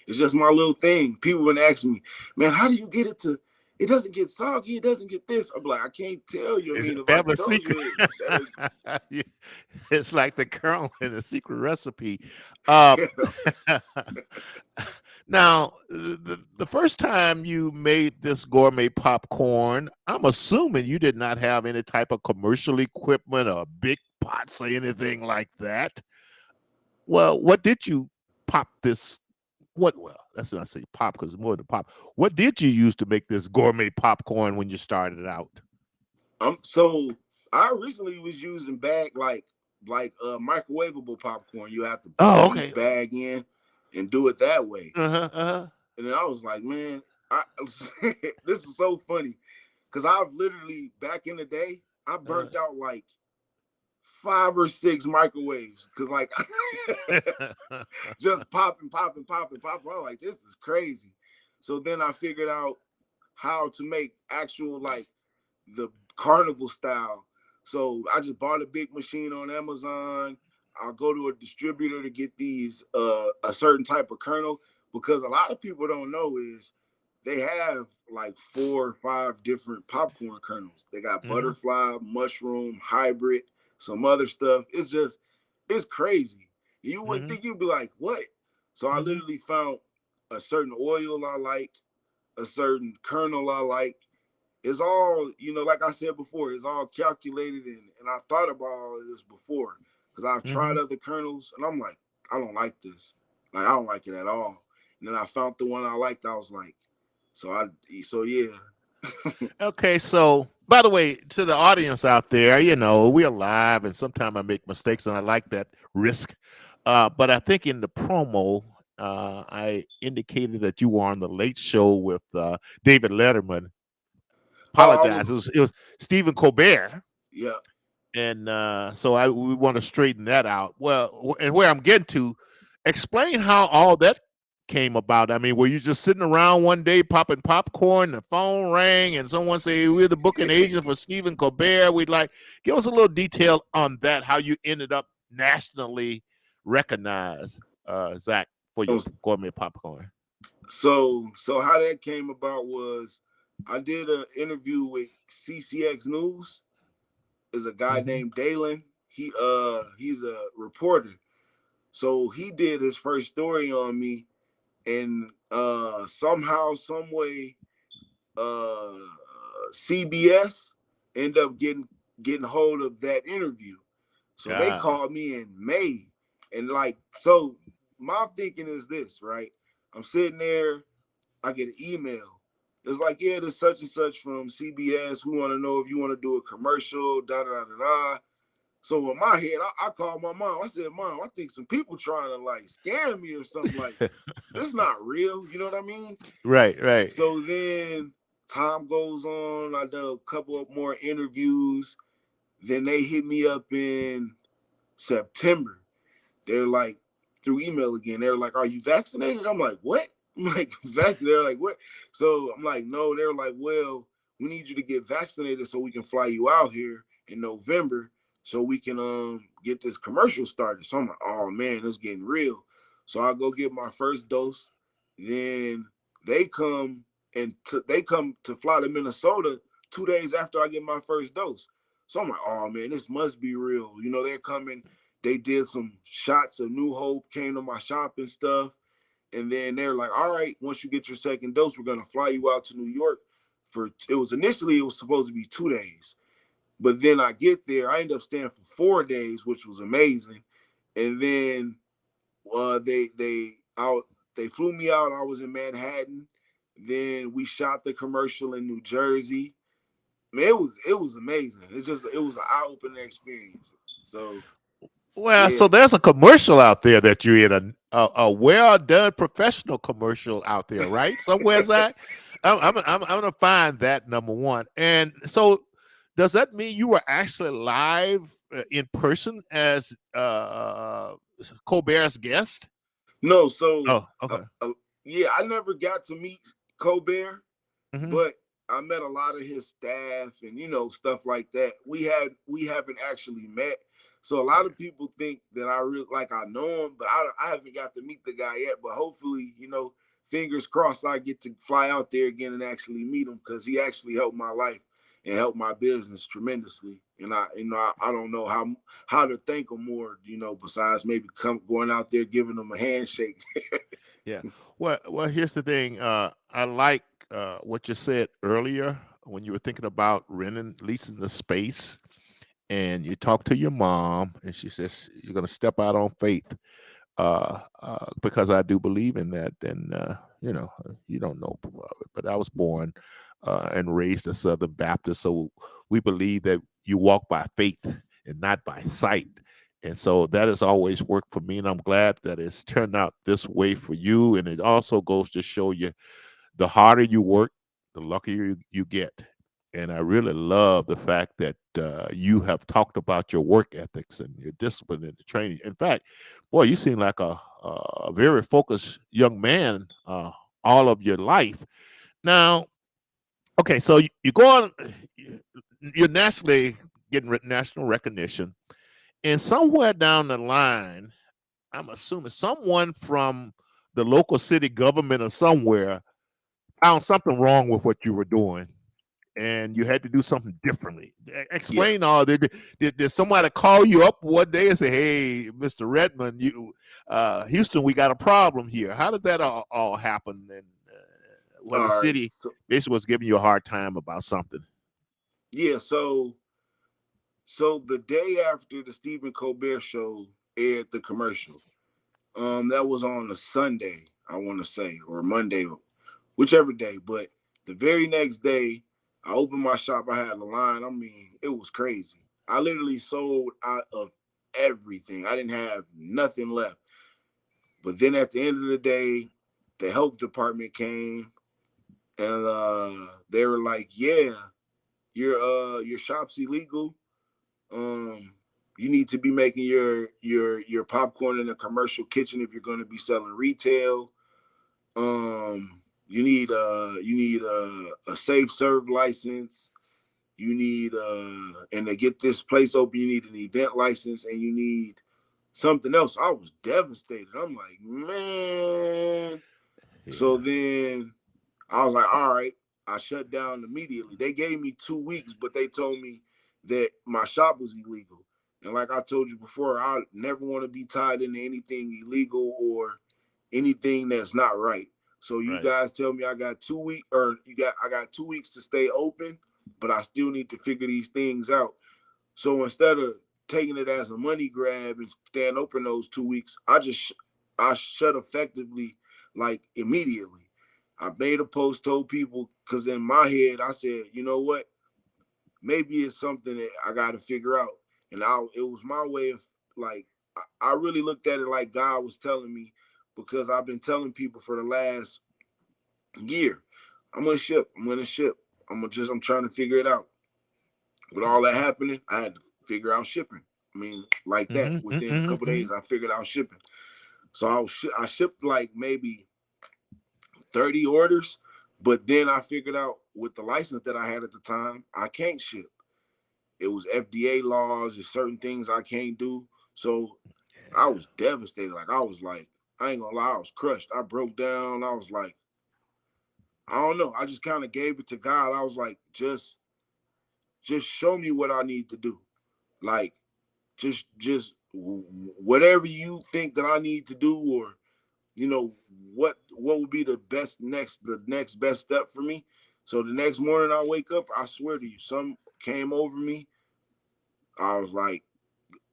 it's just my little thing. People been asking me, man, how do you get it to? It doesn't get soggy. It doesn't get this. I'm like, I can't tell you. I Is mean, it a if I family told secret? you Yeah, it's like the kernel in a secret recipe. Uh, now, the first time you made this gourmet popcorn, I'm assuming you did not have any type of commercial equipment or big pots or anything like that. Well, what did you pop this? What? Well, that's not say pop because it's more than pop. What did you use to make this gourmet popcorn when you started out? so I originally was using bag like microwavable popcorn. You have to put the Oh, meat okay. bag in and do it that way. Uh-huh, uh-huh. And then I was like, man, I, this is so funny because I've literally back in the day I burnt out like 5 or 6 microwaves because like just popping. I was like, this is crazy. So then I figured out how to make actual like the carnival style. So I just bought a big machine on Amazon. I'll go to a distributor to get these a certain type of kernel because a lot of people don't know is they have like 4 or 5 different popcorn kernels. They got Mhm, butterfly, mushroom, hybrid, some other stuff. It's crazy. You wouldn't mhm, think you'd be like, what? So I mhm, literally found a certain oil I like, a certain kernel I like. It's all, like I said before, it's all calculated and I thought about all of this before because I've tried mhm. other kernels and I'm like, I don't like this. Like I don't like it at all. And then I found the one I liked. I was like, so yeah. Okay, so by the way, to the audience out there, we're live and sometimes I make mistakes and I like that risk. But I think in the promo, I indicated that you were on the Late Show with David Letterman. Oh, I Apologize. was, It was Stephen Colbert. yeah. And so we want to straighten that out. Well, and where I'm getting to, explain how all that came about. I mean, were you just sitting around one day popping popcorn? The phone rang, and someone said, "We're the booking agent for Stephen Colbert. We'd like give us a little detail on that. How you ended up nationally recognized, Zach, for your Um, gourmet popcorn." so how that came about was I did an interview with CCX News. Is a guy Mm-hmm. named Dalen. He's a reporter. So he did his first story on me, and somehow, some way, uh, CBS ended up getting hold of that interview. So they Ah. called me in May, and like so, my thinking is this, right? I'm sitting there, I get an email. It's like, yeah, there's such and such from CBS. We want to know if you want to do a commercial, da da da da. So in my head, I called my mom. I said, Mom, I think some people trying to like scam me or something. Like, this is not real. You know what I mean? Right, right. So then time goes on. I done a couple of more interviews. Then they hit me up in September. They're like, through email again. They're like, "Are you vaccinated?" I'm like, "What?" I'm like, "Vaccinated?" They're like, "What?" So I'm like, "No." They're like, "Well, we need you to get vaccinated so we can fly you out here in November so we can get this commercial started." So I'm like, "Oh man, it's getting real." So I go get my first dose. Then they come they come to fly to Minnesota 2 days after I get my first dose. So I'm like, "Oh man, this must be real." You know, they're coming. They did some shots of New Hope, came to my shop and stuff. And then they're like, all right, once you get your second dose, we're gonna fly you out to New York for it was supposed to be 2 days. But then I get there, I end up staying for 4 days, which was amazing. And then they flew me out. I was in Manhattan. Then we shot the commercial in New Jersey. Man, it was amazing. It was an eye-opening experience. So Well, yeah. so there's a commercial out there that you're in a well done professional commercial out there, right? Somewhere's that. I'm gonna find that number one. And so, does that mean you were actually live in person as Colbert's guest? No, so Oh, okay. yeah, I never got to meet Colbert, Hmm. but I met a lot of his staff and stuff like that. We haven't actually met, so a lot Right. of people think that I really like I know him, but I haven't got to meet the guy yet. But hopefully, fingers crossed, I get to fly out there again and actually meet him because he actually helped my life and helped my business tremendously. And I don't know how to thank him more, besides maybe going out there giving him a handshake. Yeah. Well, here's the thing. I like what you said earlier when you were thinking about renting, leasing the space, and you talk to your mom, and she says you're going to step out on faith, because I do believe in that. And you don't know, but I was born and raised a Southern Baptist, so we believe that you walk by faith and not by sight. And so that has always worked for me, and I'm glad that it's turned out this way for you. And it also goes to show you the harder you work, the luckier you get. And I really love the fact that you have talked about your work ethics and your discipline and the training. In fact, boy, you seem like a very focused young man all of your life. Now, okay, so you go on, you're nationally getting national recognition, and somewhere down the line, I'm assuming someone from the local city government or somewhere found something wrong with what you were doing, and you had to do something differently. Yeah. Explain all. Did somebody call you up one day and say, "Hey, Mr. Redmond, Houston, we got a problem here"? How did that all happen? And All well, the right. city So basically was giving you a hard time about something. yeah. So the day after the Stephen Colbert show aired the commercial, that was on a Sunday, I want to say, or Monday, whichever day. But the very next day, I opened my shop. I had a line. I mean, it was crazy. I literally sold out of everything. I didn't have nothing left. But then at the end of the day, the health department came and they were like, "Yeah, your shop's illegal. Um, you need to be making your popcorn in a commercial kitchen if you're going to be selling retail. You need a safe serve license. You need and to get this place open, you need an event license, and you need something else." I was devastated. I'm like, man. So Yeah, then I was like, all right. I shut down immediately. They gave me 2 weeks, but they told me that my shop was illegal. And like I told you before, I never want to be tied into anything illegal or anything that's not right. So you right. guys tell me I got 2 weeks, or I got 2 weeks to stay open, but I still need to figure these things out. So instead of taking it as a money grab and staying open those 2 weeks, I shut effectively like immediately. I made a post, told people, because in my head I said, you know what, maybe it's something that I got to figure out. And it was my way of like, I really looked at it like God was telling me, because I've been telling people for the last year, I'm gonna ship. I'm trying to figure it out. With all that happening, I had to figure out shipping. I mean, like that. Within a couple of days, I figured out shipping. So I shipped like maybe 30 orders, but then I figured out with the license that I had at the time, I can't ship. It was FDA laws. There's certain things I can't do. So I was devastated. Like I was like, I ain't gonna lie, I was crushed. I broke down. I was like, I don't know. I just kind of gave it to God. I was like, just show me what I need to do. Like, just whatever you think that I need to do, or what would be the next best step for me. So the next morning I wake up, I swear to you, some came over me. I was like,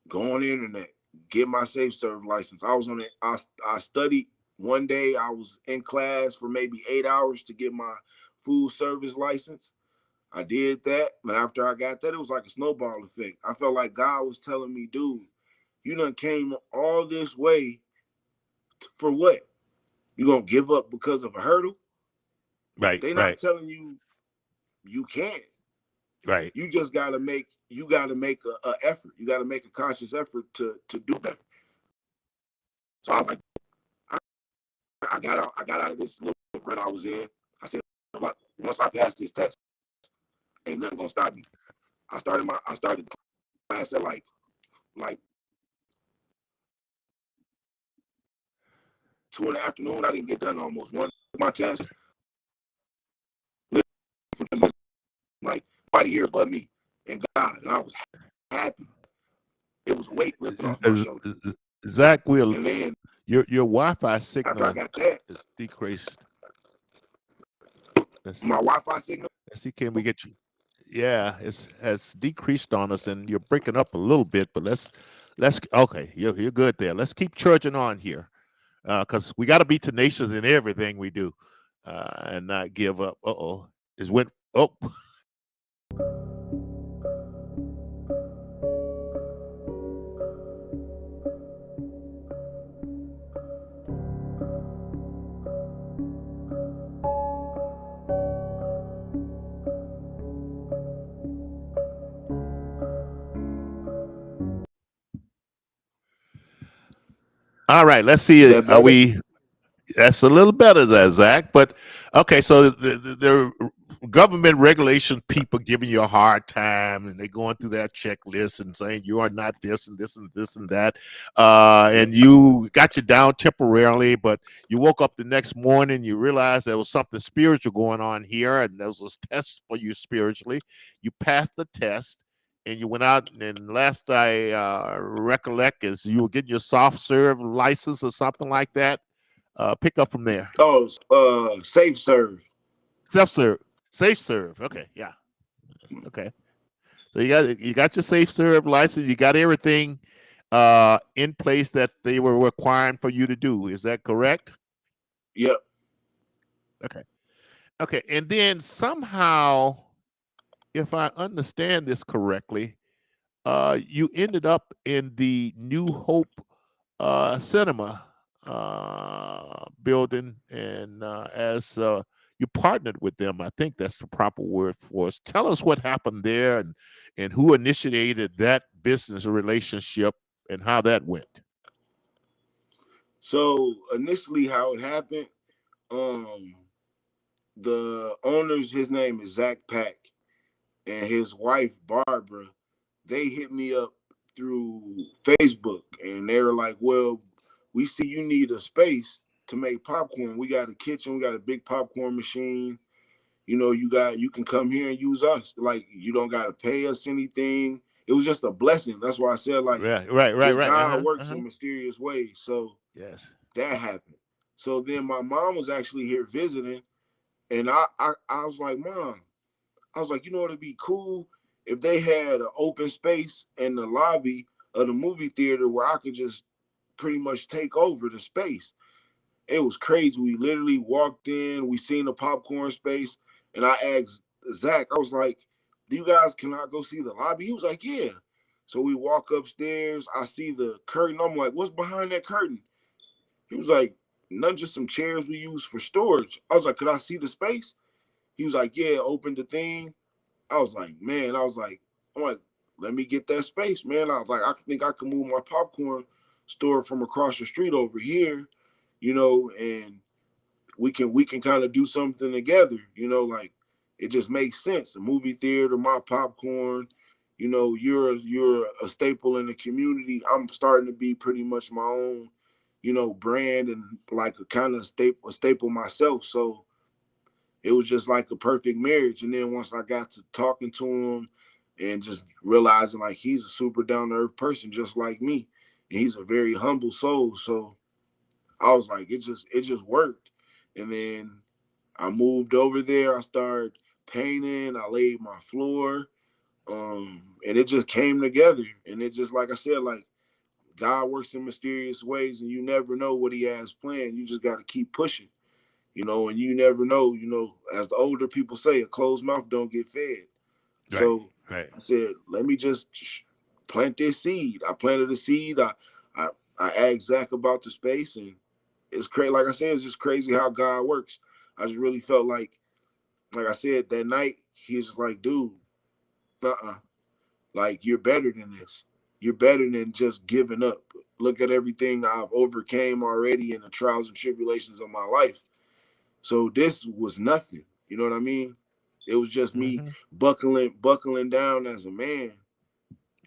go on the internet, get my safe serve license. I was on it. I studied one day. I was in class for maybe 8 hours to get my food service license. I did that, but after I got that, it was like a snowball effect. I felt like God was telling me, dude, you done came all this way for what? You gonna give up because of a hurdle? Right, They not right, telling you can't. right. You just gotta make a effort. You gotta make a conscious effort to do better. So I was like, I got out of this little rut I was in. I said, once I pass this test, ain't nothing gonna stop me. I started class at like 2 in the afternoon. I didn't get done almost one of my tests. Like nobody here but me and God, and I was happy. It was a weight lifted off my shoulder. Zach, And then your Wi-Fi after I signal got that, is decreased. Let's see. my Wi-Fi signal. Let's see. Can we get you? Yeah, it's has decreased on us, and you're breaking up a little bit. But let's okay. You're good there. Let's keep trudging on here, because we got to be tenacious in everything we do, and not give up. Uh-oh, is went. Oh, all right. Let's Is see. that Are better? we? That's a little better there, Zach. But okay, so the government regulation people giving you a hard time, and they're going through that checklist and saying you are not this and this and this and that, and you got you down temporarily, but you woke up the next morning, you realized there was something spiritual going on here, and there was a test for you spiritually. You passed the test. And you went out, and last I recollect is you were getting your soft serve license or something like that. Pick up from there. Oh, safe serve. Self serve, safe serve. Okay, yeah. Okay. So you got your safe serve license. You got everything in place that they were requiring for you to do. Is that correct? Yep. Okay. Okay. And then somehow, if I understand this correctly, you ended up in the New Hope cinema building, and as you partnered with them, I think that's the proper word for us. Tell us what happened there, and who initiated that business relationship and how that went. So initially, how it happened, um, the owners, his name is Zach Pack, and his wife Barber. They hit me up through Facebook, and they were like, "Well, we see you need a space to make popcorn. We got a kitchen. We got a big popcorn machine. You can come here and use us. Like you don't got to pay us anything." It was just a blessing. That's why I said like, Right, right, right, just right. God Uh-huh. works Uh-huh. in mysterious ways. So Yes. that happened. So then my mom was actually here visiting, and I was like, Mom, I was like, it'd be cool if they had an open space in the lobby of the movie theater where I could just pretty much take over the space. It was crazy. We literally walked in, we seen the popcorn space, and I asked Zach, I was like, "Do you guys can I go see the lobby?" He was like, "Yeah." So we walk upstairs. I see the curtain. I'm like, "What's behind that curtain?" He was like, "None, just some chairs we use for storage." I was like, "Could I see the space?" He was like, "Yeah." Open the thing. I was like, "Man," I'm like, "Let me get that space, man." I was like, "I think I can move my popcorn store from across the street over here, and we can kind of do something together, like it just makes sense. A movie theater, my popcorn, you're a staple in the community. I'm starting to be pretty much my own, brand and like a kind of staple myself. So it was just like a perfect marriage. And then once I got to talking to him and just realizing like he's a super down to earth person just like me, and he's a very humble soul. So I was like, it just worked. And then I moved over there. I started painting. I laid my floor, and it just came together. And it just, like I said, like God works in mysterious ways, and you never know what He has planned. You just got to keep pushing, and you never know. As the older people say, a closed mouth don't get fed. Right, So right, I said, let me just plant this seed. I planted a seed. I, I asked Zach about the space, and it's crazy. Like I said, it's just crazy how God works. I just really felt like I said that night, he was just like, dude, like you're better than this. You're better than just giving up. Look at everything I've overcame already in the trials and tribulations of my life. So this was nothing. You know what I mean? It was just me mm-hmm. buckling down as a man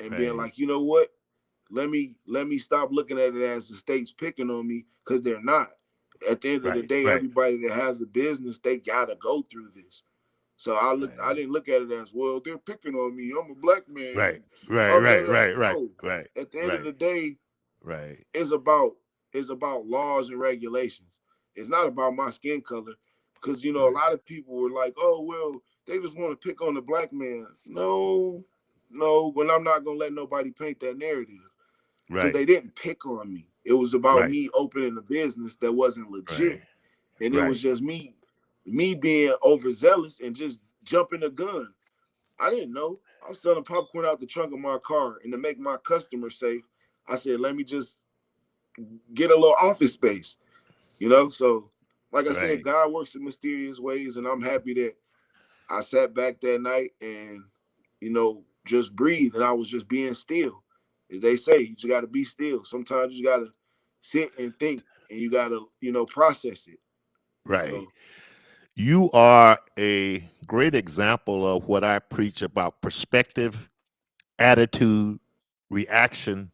and being Right, like, you know what? Let me stop looking at it as the state's picking on me, because they're not. At the end of the right, day, right, everybody that has a business, they gotta go through this. So I right, didn't look at it as, well, they're picking on me. I'm a black man, right, and right, I'm right, right, right, no. right, At the end of right, the day, right, it's about laws and regulations. It's not about my skin color, because a right, lot of people were like, oh well, they just want to pick on the black man. No, no, when I'm not gonna let nobody paint that narrative, because right, they didn't pick on me. It was about right, me opening a business that wasn't legit, right, and it was right, just me being overzealous and just jumping the gun. I didn't know. I was selling popcorn out the trunk of my car, and to make my customer safe, I said, let me just get a little office space. So, like I said, right, God works in mysterious ways, and I'm happy that I sat back that night and, just breathe, and I was just being still. As they say, you just got to be still. Sometimes you got to sit and think, and you got to, process it. right. So, You are a great example of what I preach about perspective, attitude, reaction,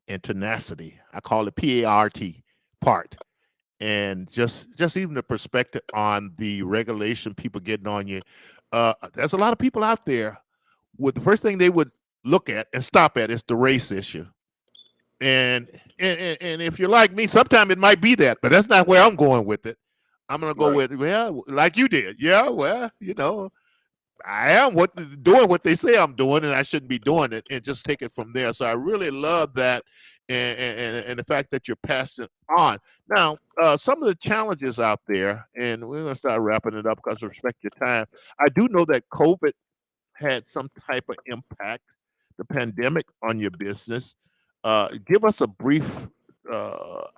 and tenacity. I call it PART part. And just even the perspective on the regulation people getting on you. There's a lot of people out there with the first thing they would look at and stop at is the race issue. And if you're like me, sometimes it might be that, but that's not where I'm going with it. I'm gonna go right. with, well, like you did. Yeah, well, I am doing what they say I'm doing, and I shouldn't be doing it, and just take it from there. So I really love that, and the fact that you're passing on. Now, some of the challenges out there, and we're gonna start wrapping it up because I respect your time. I do know that COVID had some type of impact, the pandemic, on your business. Give us a brief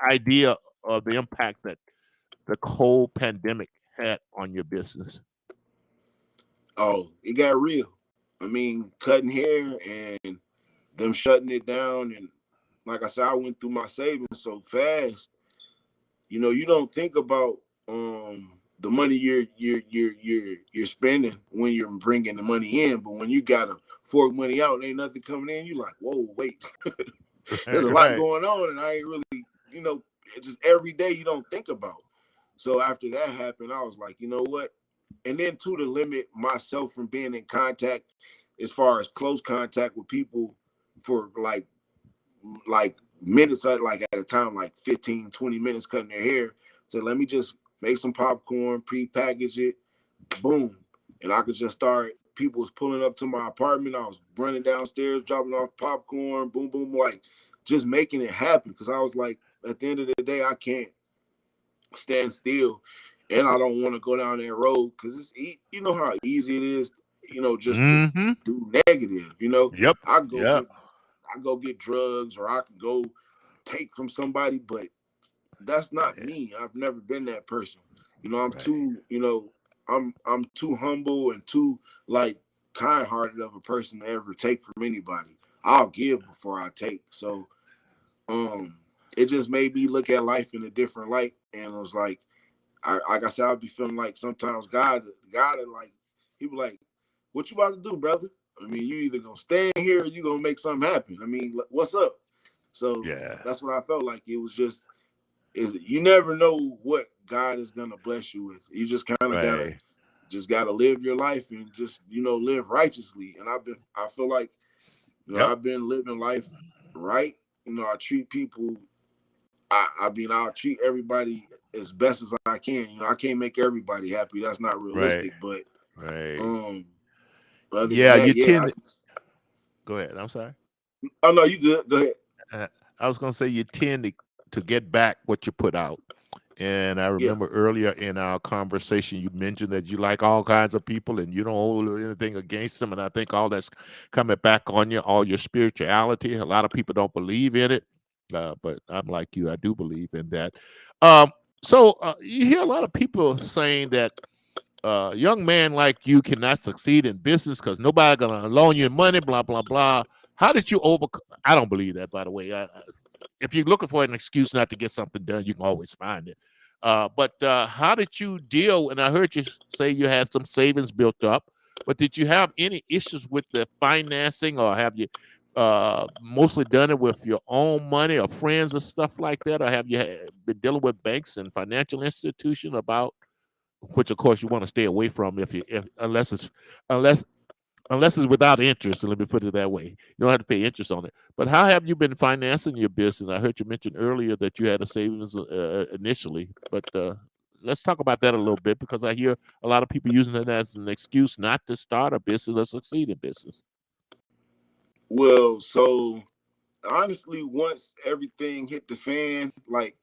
idea of the impact that the whole pandemic had on your business. Oh, it got real. I mean, cutting hair and them shutting it down. And like I said, I went through my savings so fast. You don't think about the money you're spending when you're bringing the money in, but when you gotta fork money out and ain't nothing coming in, you like, whoa, wait, there's Right, a lot right, going on, and I ain't really, just every day you don't think about. So after that happened, I was like, you know what? And then to limit myself from being in contact, as far as close contact with people for like minutes like at a time, like 15, 20 minutes cutting their hair. So let me just make some popcorn, pre-package it, boom. And I could just start, people was pulling up to my apartment. I was running downstairs, dropping off popcorn, boom, boom, like just making it happen. Cause I was like, at the end of the day, stand still, and I don't want to go down that road because you know how easy it is, just to Mm-hmm. do negative. Yep. I go Yep. get I go get drugs, or I can go take from somebody, but that's not Yeah. me. I've never been that person. I'm Right. too, I'm too humble and too like kind-hearted of a person to ever take from anybody. I'll give before I take. So um it just made me look at life in a different light. And it was like I said, I'd be feeling like sometimes God is like, he be like, what you about to do, brother? I mean, you either gonna stand here or you gonna make something happen. I mean, what's up? So Yeah. that's what I felt like. It was just, is you never know what God is gonna bless you with. You just kind of gotta Right. live your life and just live righteously. And I feel like Yep. I've been living life right. I treat people. I mean, I'll treat everybody as best as I can. I can't make everybody happy. That's not Right. realistic. But Right. um, other than Yeah, that, you yeah. tend. Go ahead. I'm sorry. Oh no, you good. Go ahead. I was going to say you tend to get back what you put out. And I Yeah. remember earlier in our conversation, you mentioned that you like all kinds of people and you don't hold anything against them. And I think all that's coming back on you, all your spirituality. A lot of people don't believe in it, but I'm like you. I do believe in that. Um, so you hear a lot of people saying that young man like you cannot succeed in business because nobody gonna loan you money, blah blah blah. How did you overcome? I don't believe that, by the way. If you're looking for an excuse not to get something done, you can always find it. But how did you deal? And I heard you say you had some savings built up, but did you have any issues with the financing, or have you mostly done it with your own money or friends or stuff like that, or have you been dealing with banks and financial institutions about, which of course you want to stay away from if unless unless it's without interest. Let me put it that way. You don't have to pay interest on it. But how have you been financing your business? I heard you mention earlier that you had a savings initially, but let's talk about that a little bit because I hear a lot of people using it as an excuse not to start a business or succeed in business. Well, so honestly, once everything hit the fan, like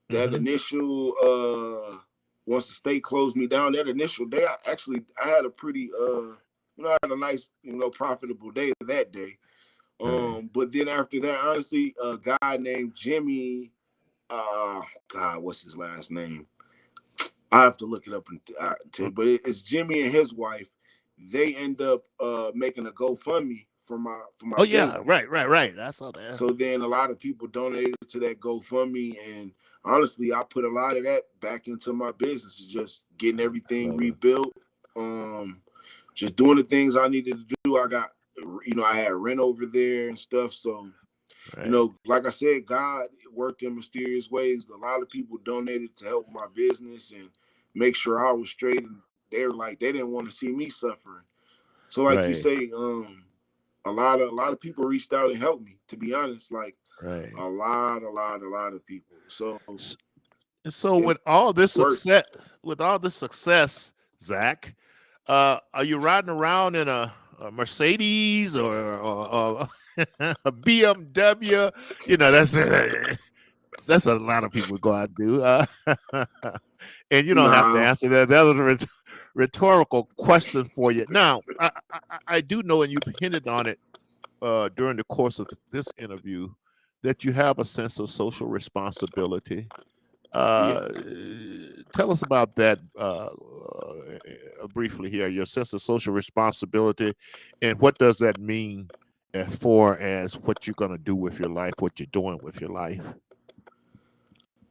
that Mm-hmm. initial once the state closed me down, that initial day, I had a pretty I had a nice, profitable day that day. Right. But then after that, honestly, a guy named Jimmy, God, what's his last name? I have to look it up and tell you, but it's Jimmy and his wife. They end up making a GoFundMe for my Oh yeah, business. right, right, right. I saw that. So then a lot of people donated to that GoFundMe, and honestly, I put a lot of that back into my business, just getting everything Love it. rebuilt, just doing the things I needed to do. I had rent over there and stuff. So, Right, like I said, God worked in mysterious ways. A lot of people donated to help my business and make sure I was straight. And they didn't want to see me suffering. So, like you right, say, a lot of people reached out and helped me. To be honest, like right. a lot of people. So So it worked. with all this success, Zach, are you riding around in a Mercedes or a BMW? You know, that's a lot of people go out and do. And you don't have to Nah, answer that. That was a rhetorical question for you. Now, I do know, and you've hinted on it during the course of this interview, that you have a sense of social responsibility. yeah. uh, Tell us about that briefly here. Your sense of social responsibility, and what does that mean as far as what you're going to do with your life, what you're doing with your life.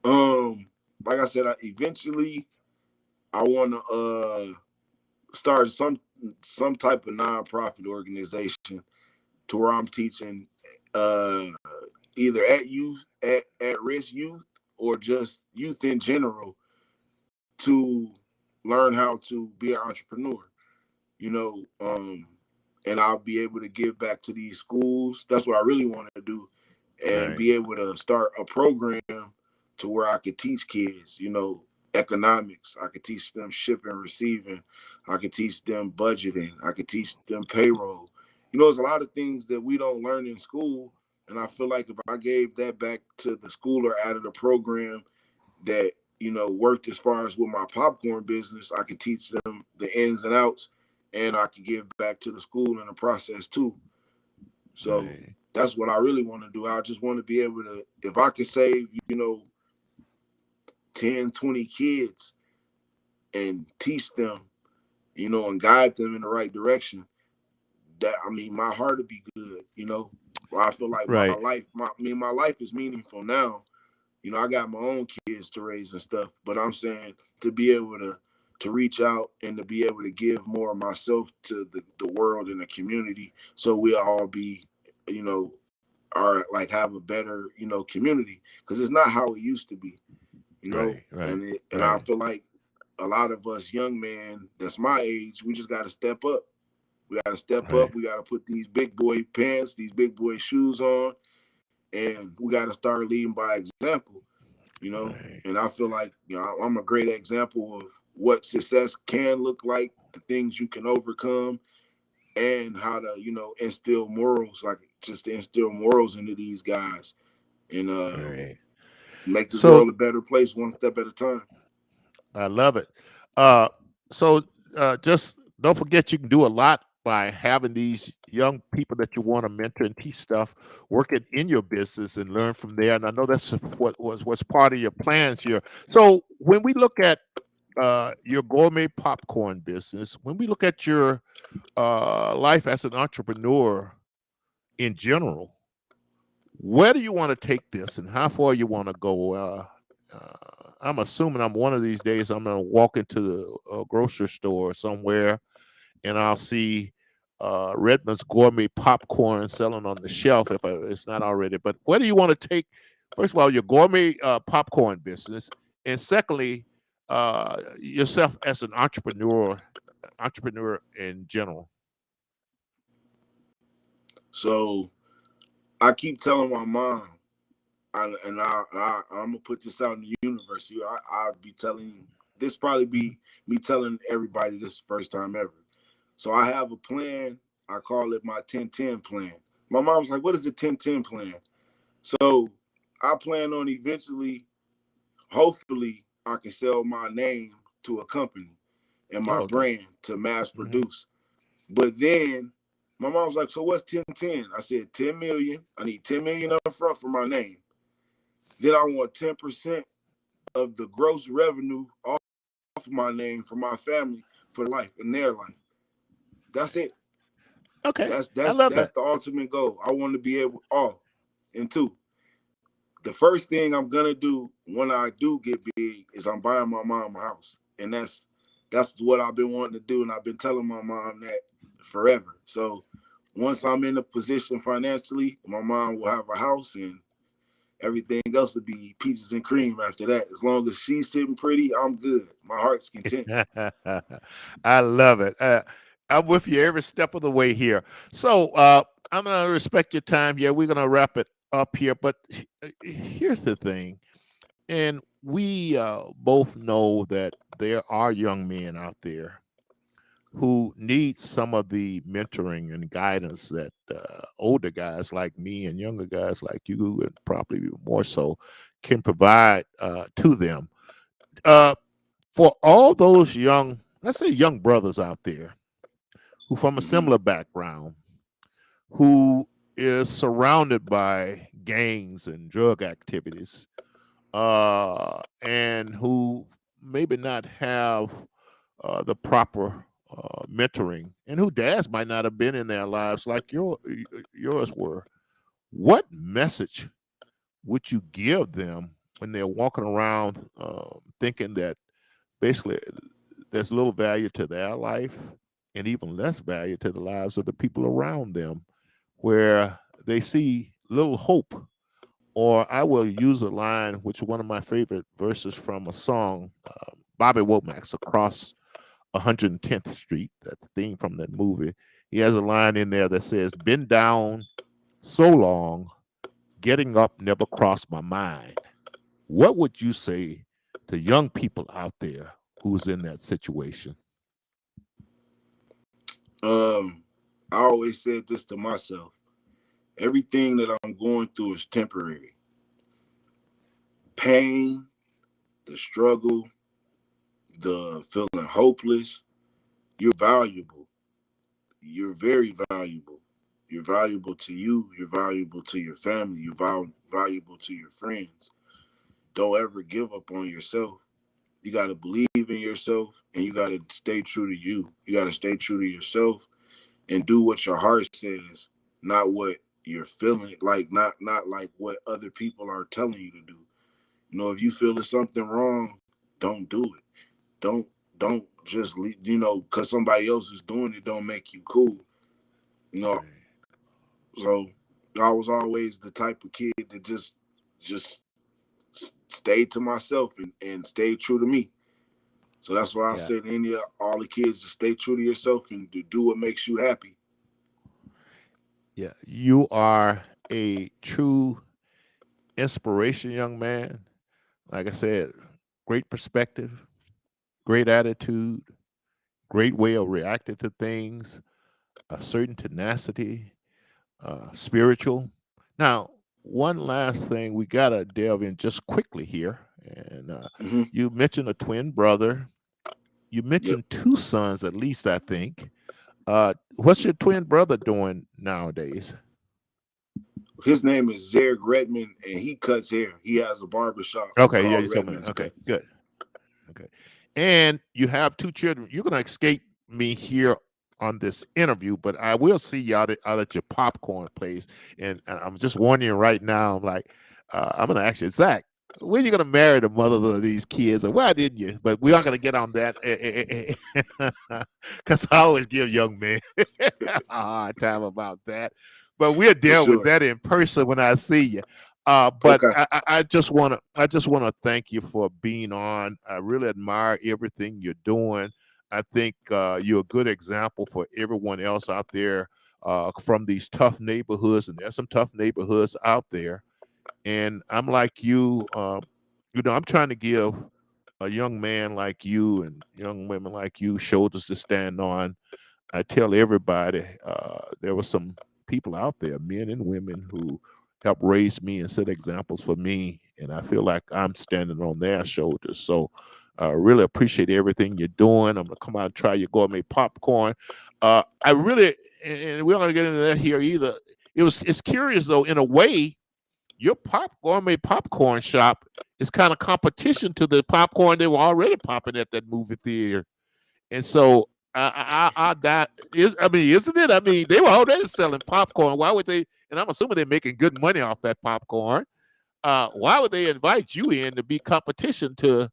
Um, like I said, eventually I want to start some type of nonprofit organization to where I'm teaching uh either at risk youth or just youth in general to learn how to be an entrepreneur. You know, and I'll be able to give back to these schools. That's what I really want to do, and Right, be able to start a program to where I could teach kids, economics. I could teach them shipping, receiving. I could teach them budgeting. I could teach them payroll. There's a lot of things that we don't learn in school, and I feel like if I gave that back to the school or added a program that worked as far as with my popcorn business. I can teach them the ins and outs, and I can give back to the school in the process too. So Right. that's what I really want to do. I just want to be able to, if I can save, 10, 20 kids and teach them, and guide them in the right direction, that, I mean, my heart would be good. I feel like my Right. life, my life is meaningful now. I got my own kids to raise and stuff, but I'm saying to be able to reach out and to be able to give more of myself to the world and the community, so we'll all be, are like have a better, community, because it's not how it used to be, Right. Right. and I Right. feel like a lot of us young men that's my age, we just got to step up. We got to step Right. up. We got to put these big boy pants, these big boy shoes on, and we got to start leading by example. Right. And I feel like, I'm a great example of what success can look like, the things you can overcome, and how to, instill morals, like just to instill morals into these guys, and Right. make this So world a better place one step at a time. I love it. Uh, so just don't forget you can do a lot by having these young people that you want to mentor and teach stuff, working in your business and learn from there. And I know that's what's part of your plans here. So when we look at your gourmet popcorn business, when we look at your life as an entrepreneur in general, where do you want to take this and how far you want to go? I'm assuming I'm one of these days I'm going to walk into the grocery store somewhere and I'll see Redmond's gourmet popcorn selling on the shelf if it's not already. But where do you want to take, first of all, your gourmet popcorn business, and secondly, yourself as an entrepreneur in general? So I keep telling my mom, I'm gonna put this out in the universe. I'll be telling this, probably be me telling everybody this first time ever. So I have a plan. I call it my 10-10 plan. My mom's like, "What is the 10-10 plan?" So I plan on eventually, hopefully, I can sell my name to a company and my Oh, okay. brand to mass Hmm. produce. But then my mom's like, "So what's 10-10?" I said, 10 million. I need 10 million up front for my name. Then I want 10% of the gross revenue off of my name for my family for life and their life. That's it. Okay. That's I that's love that's that. the ultimate goal. I want to be able. And two, the first thing I'm gonna do when I do get big is I'm buying my mom a house, and that's what I've been wanting to do, and I've been telling my mom that forever. So once I'm in a position financially, my mom will have a house, and everything else will be peaches and cream after that. As long as she's sitting pretty, I'm good. My heart's content. I love it. I'm with you every step of the way here. So I'm going to respect your time here. We're going to wrap it up here. But here's the thing. And we both know that there are young men out there who need some of the mentoring and guidance that older guys like me and younger guys like you, and probably even more so, can provide to them. Uh, for all those young, let's say young brothers out there who from a Mm-hmm. similar background, who is surrounded by gangs and drug activities, and who maybe not have the proper mentoring, and who dads might not have been in their lives like yours were. What message would you give them when they're walking around thinking that basically there's little value to their life and even less value to the lives of the people around them, where they see little hope? Or I will use a line, which is one of my favorite verses from a song, Bobby Womack's Across 110th Street. That's the theme from that movie. He has a line in there that says, "Been down so long, getting up never crossed my mind." What would you say to young people out there who's in that situation? Um, I always said this to myself: everything that I'm going through is temporary. Pain, the struggle, the feeling hopeless. You're valuable. You're very valuable. You're valuable to you. You're valuable to your family. You're valuable to your friends. Don't ever give up on yourself. You got to believe in yourself, and you got to stay true to you. You got to stay true to yourself and do what your heart says, not what you're feeling, like not like what other people are telling you to do. You know, if you feel there's something wrong, don't do it. Don't just leave, you know, because somebody else is doing it don't make you cool. You know, so I was always the type of kid that just stayed to myself and stayed true to me. So that's why I Yeah. say to any of all the kids to stay true to yourself and to do what makes you happy. Yeah. You are a true inspiration, young man. Like I said, great perspective, great attitude, great way of reacting to things, a certain tenacity, spiritual. Now, one last thing we got to delve in just quickly here. And Mm-hmm. you mentioned a twin brother. You Yep. mentioned two sons, at least, I think. What's your twin brother doing nowadays? His name is Zack Redmon, and he cuts hair. He has a barber shop Okay, yeah, called you told me. Redmond's Okay, Cuts. good. Okay. And you have two children. You're going to escape me here on this interview, but I will see you out at your popcorn place. And I'm just warning you right now, I'm like, I'm going to ask you, Zach, when are you going to marry the mother of these kids? Or why didn't you? But we're not going to get on that because I always give young men a hard time about that. But we'll For deal with sure. that in person when I see you. But Okay. I just want to thank you for being on. I really admire everything you're doing. I think you're a good example for everyone else out there from these tough neighborhoods, and there's some tough neighborhoods out there. And I'm like you. I'm trying to give a young man like you and young women like you shoulders to stand on. I tell everybody there were some people out there, men and women, who helped raise me and set examples for me, and I feel like I'm standing on their shoulders. So, really appreciate everything you're doing. I'm gonna come out and try your gourmet popcorn. I really, and we're not gonna get into that here either. It's curious though, in a way, your gourmet popcorn shop is kind of competition to the popcorn they were already popping at that movie theater. And so I mean, isn't it? I mean, they were already selling popcorn. Why would they? And I'm assuming they're making good money off that popcorn. Why would they invite you in to be competition to?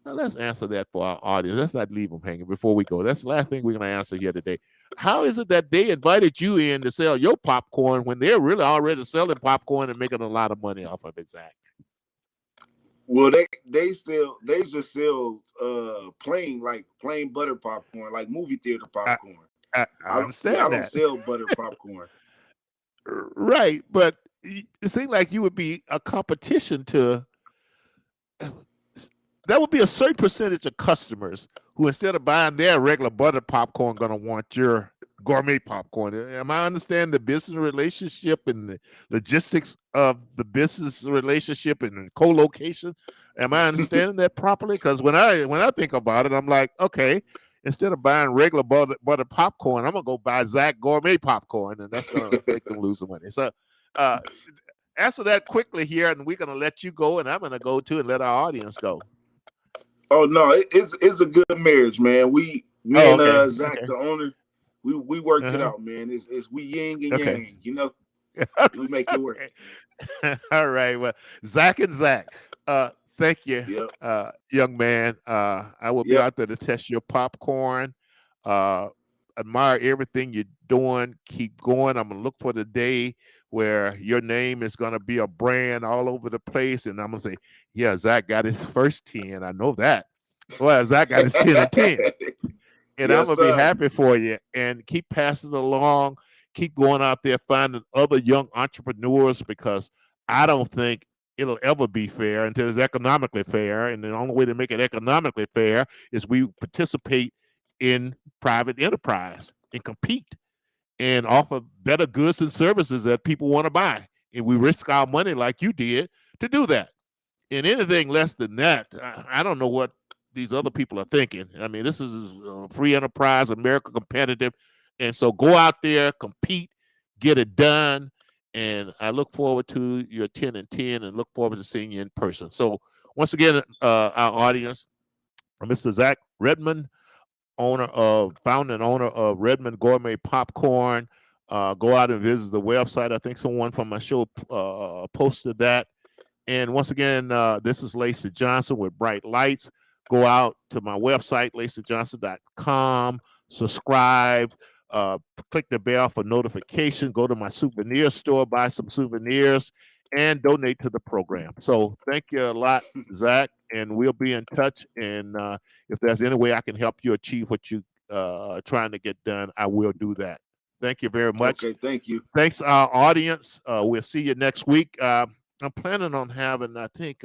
Now let's answer that for our audience. Let's not leave them hanging before we go. That's the last thing we're going to answer here today. How is it that they invited you in to sell your popcorn when they're really already selling popcorn and making a lot of money off of it, Zach? Well, they just sell plain butter popcorn, like movie theater I, popcorn. I I understand don't that. sell butter popcorn. Right, but it seemed like you would be a competition to. That would be a certain percentage of customers who, instead of buying their regular butter popcorn, going to want your gourmet popcorn. Am I understanding the business relationship and the logistics of the business relationship and the co-location? Am I understanding that properly? Because when I think about it, I'm like, okay, instead of buying regular butter popcorn, I'm gonna go buy Zack gourmet popcorn, and that's gonna make them lose some money. So, uh, answer that quickly here, and we're gonna let you go, and I'm gonna go too, and let our audience go. Oh no, it's a good marriage, man. Me Oh, and okay, Zach, okay, the owner, we worked it uh-huh, out, man. It's we yin and okay, yang, you know. We make it work. okay. All right. Well, Zach and Zach, uh, thank you, Yep, young man. I will be yep. out there to test your popcorn. Uh, admire everything you're doing. Keep going. I'm gonna look for the day where your name is gonna be a brand all over the place, and I'm gonna say, "Yeah, Zach got his first 10. I know that." Well, Zach got his 10 and 10. And I'm Yes, gonna be sir. happy for you. And keep passing it along. Keep going out there finding other young entrepreneurs, because I don't think it'll ever be fair until it's economically fair. And the only way to make it economically fair is we participate in private enterprise and compete and offer better goods and services that people want to buy. And we risk our money like you did to do that. And anything less than that, I don't know what these other people are thinking. I mean, this is free enterprise, America competitive. And so go out there, compete, get it done. And I look forward to your 10 and 10 and look forward to seeing you in person. So, once again, our audience, Mr. Zack Redmon, founder and owner of Redmon Gourmet Popcorn. Go out and visit the website. I think someone from my show posted that. And once again, this is Lacy Johnson with Bright Lights. Go out to my website, lacyjohnson.com, subscribe, click the bell for notification, go to my souvenir store, buy some souvenirs, and donate to the program. So thank you a lot, Zack, and we'll be in touch. And if there's any way I can help you achieve what you trying to get done, I will do that. Thank you very much. Okay, thank you. Thanks, our audience. We'll see you next week. I'm planning on having, I think,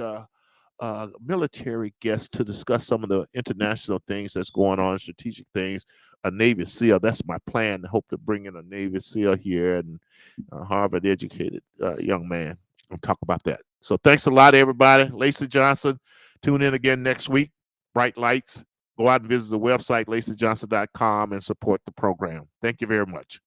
military guests to discuss some of the international things that's going on, strategic things. A Navy SEAL. That's my plan. I hope to bring in a Navy SEAL here and a Harvard-educated young man and talk about that. So thanks a lot, everybody. Lacy Johnson. Tune in again next week. Bright Lights. Go out and visit the website, lacyjohnson.com, and support the program. Thank you very much.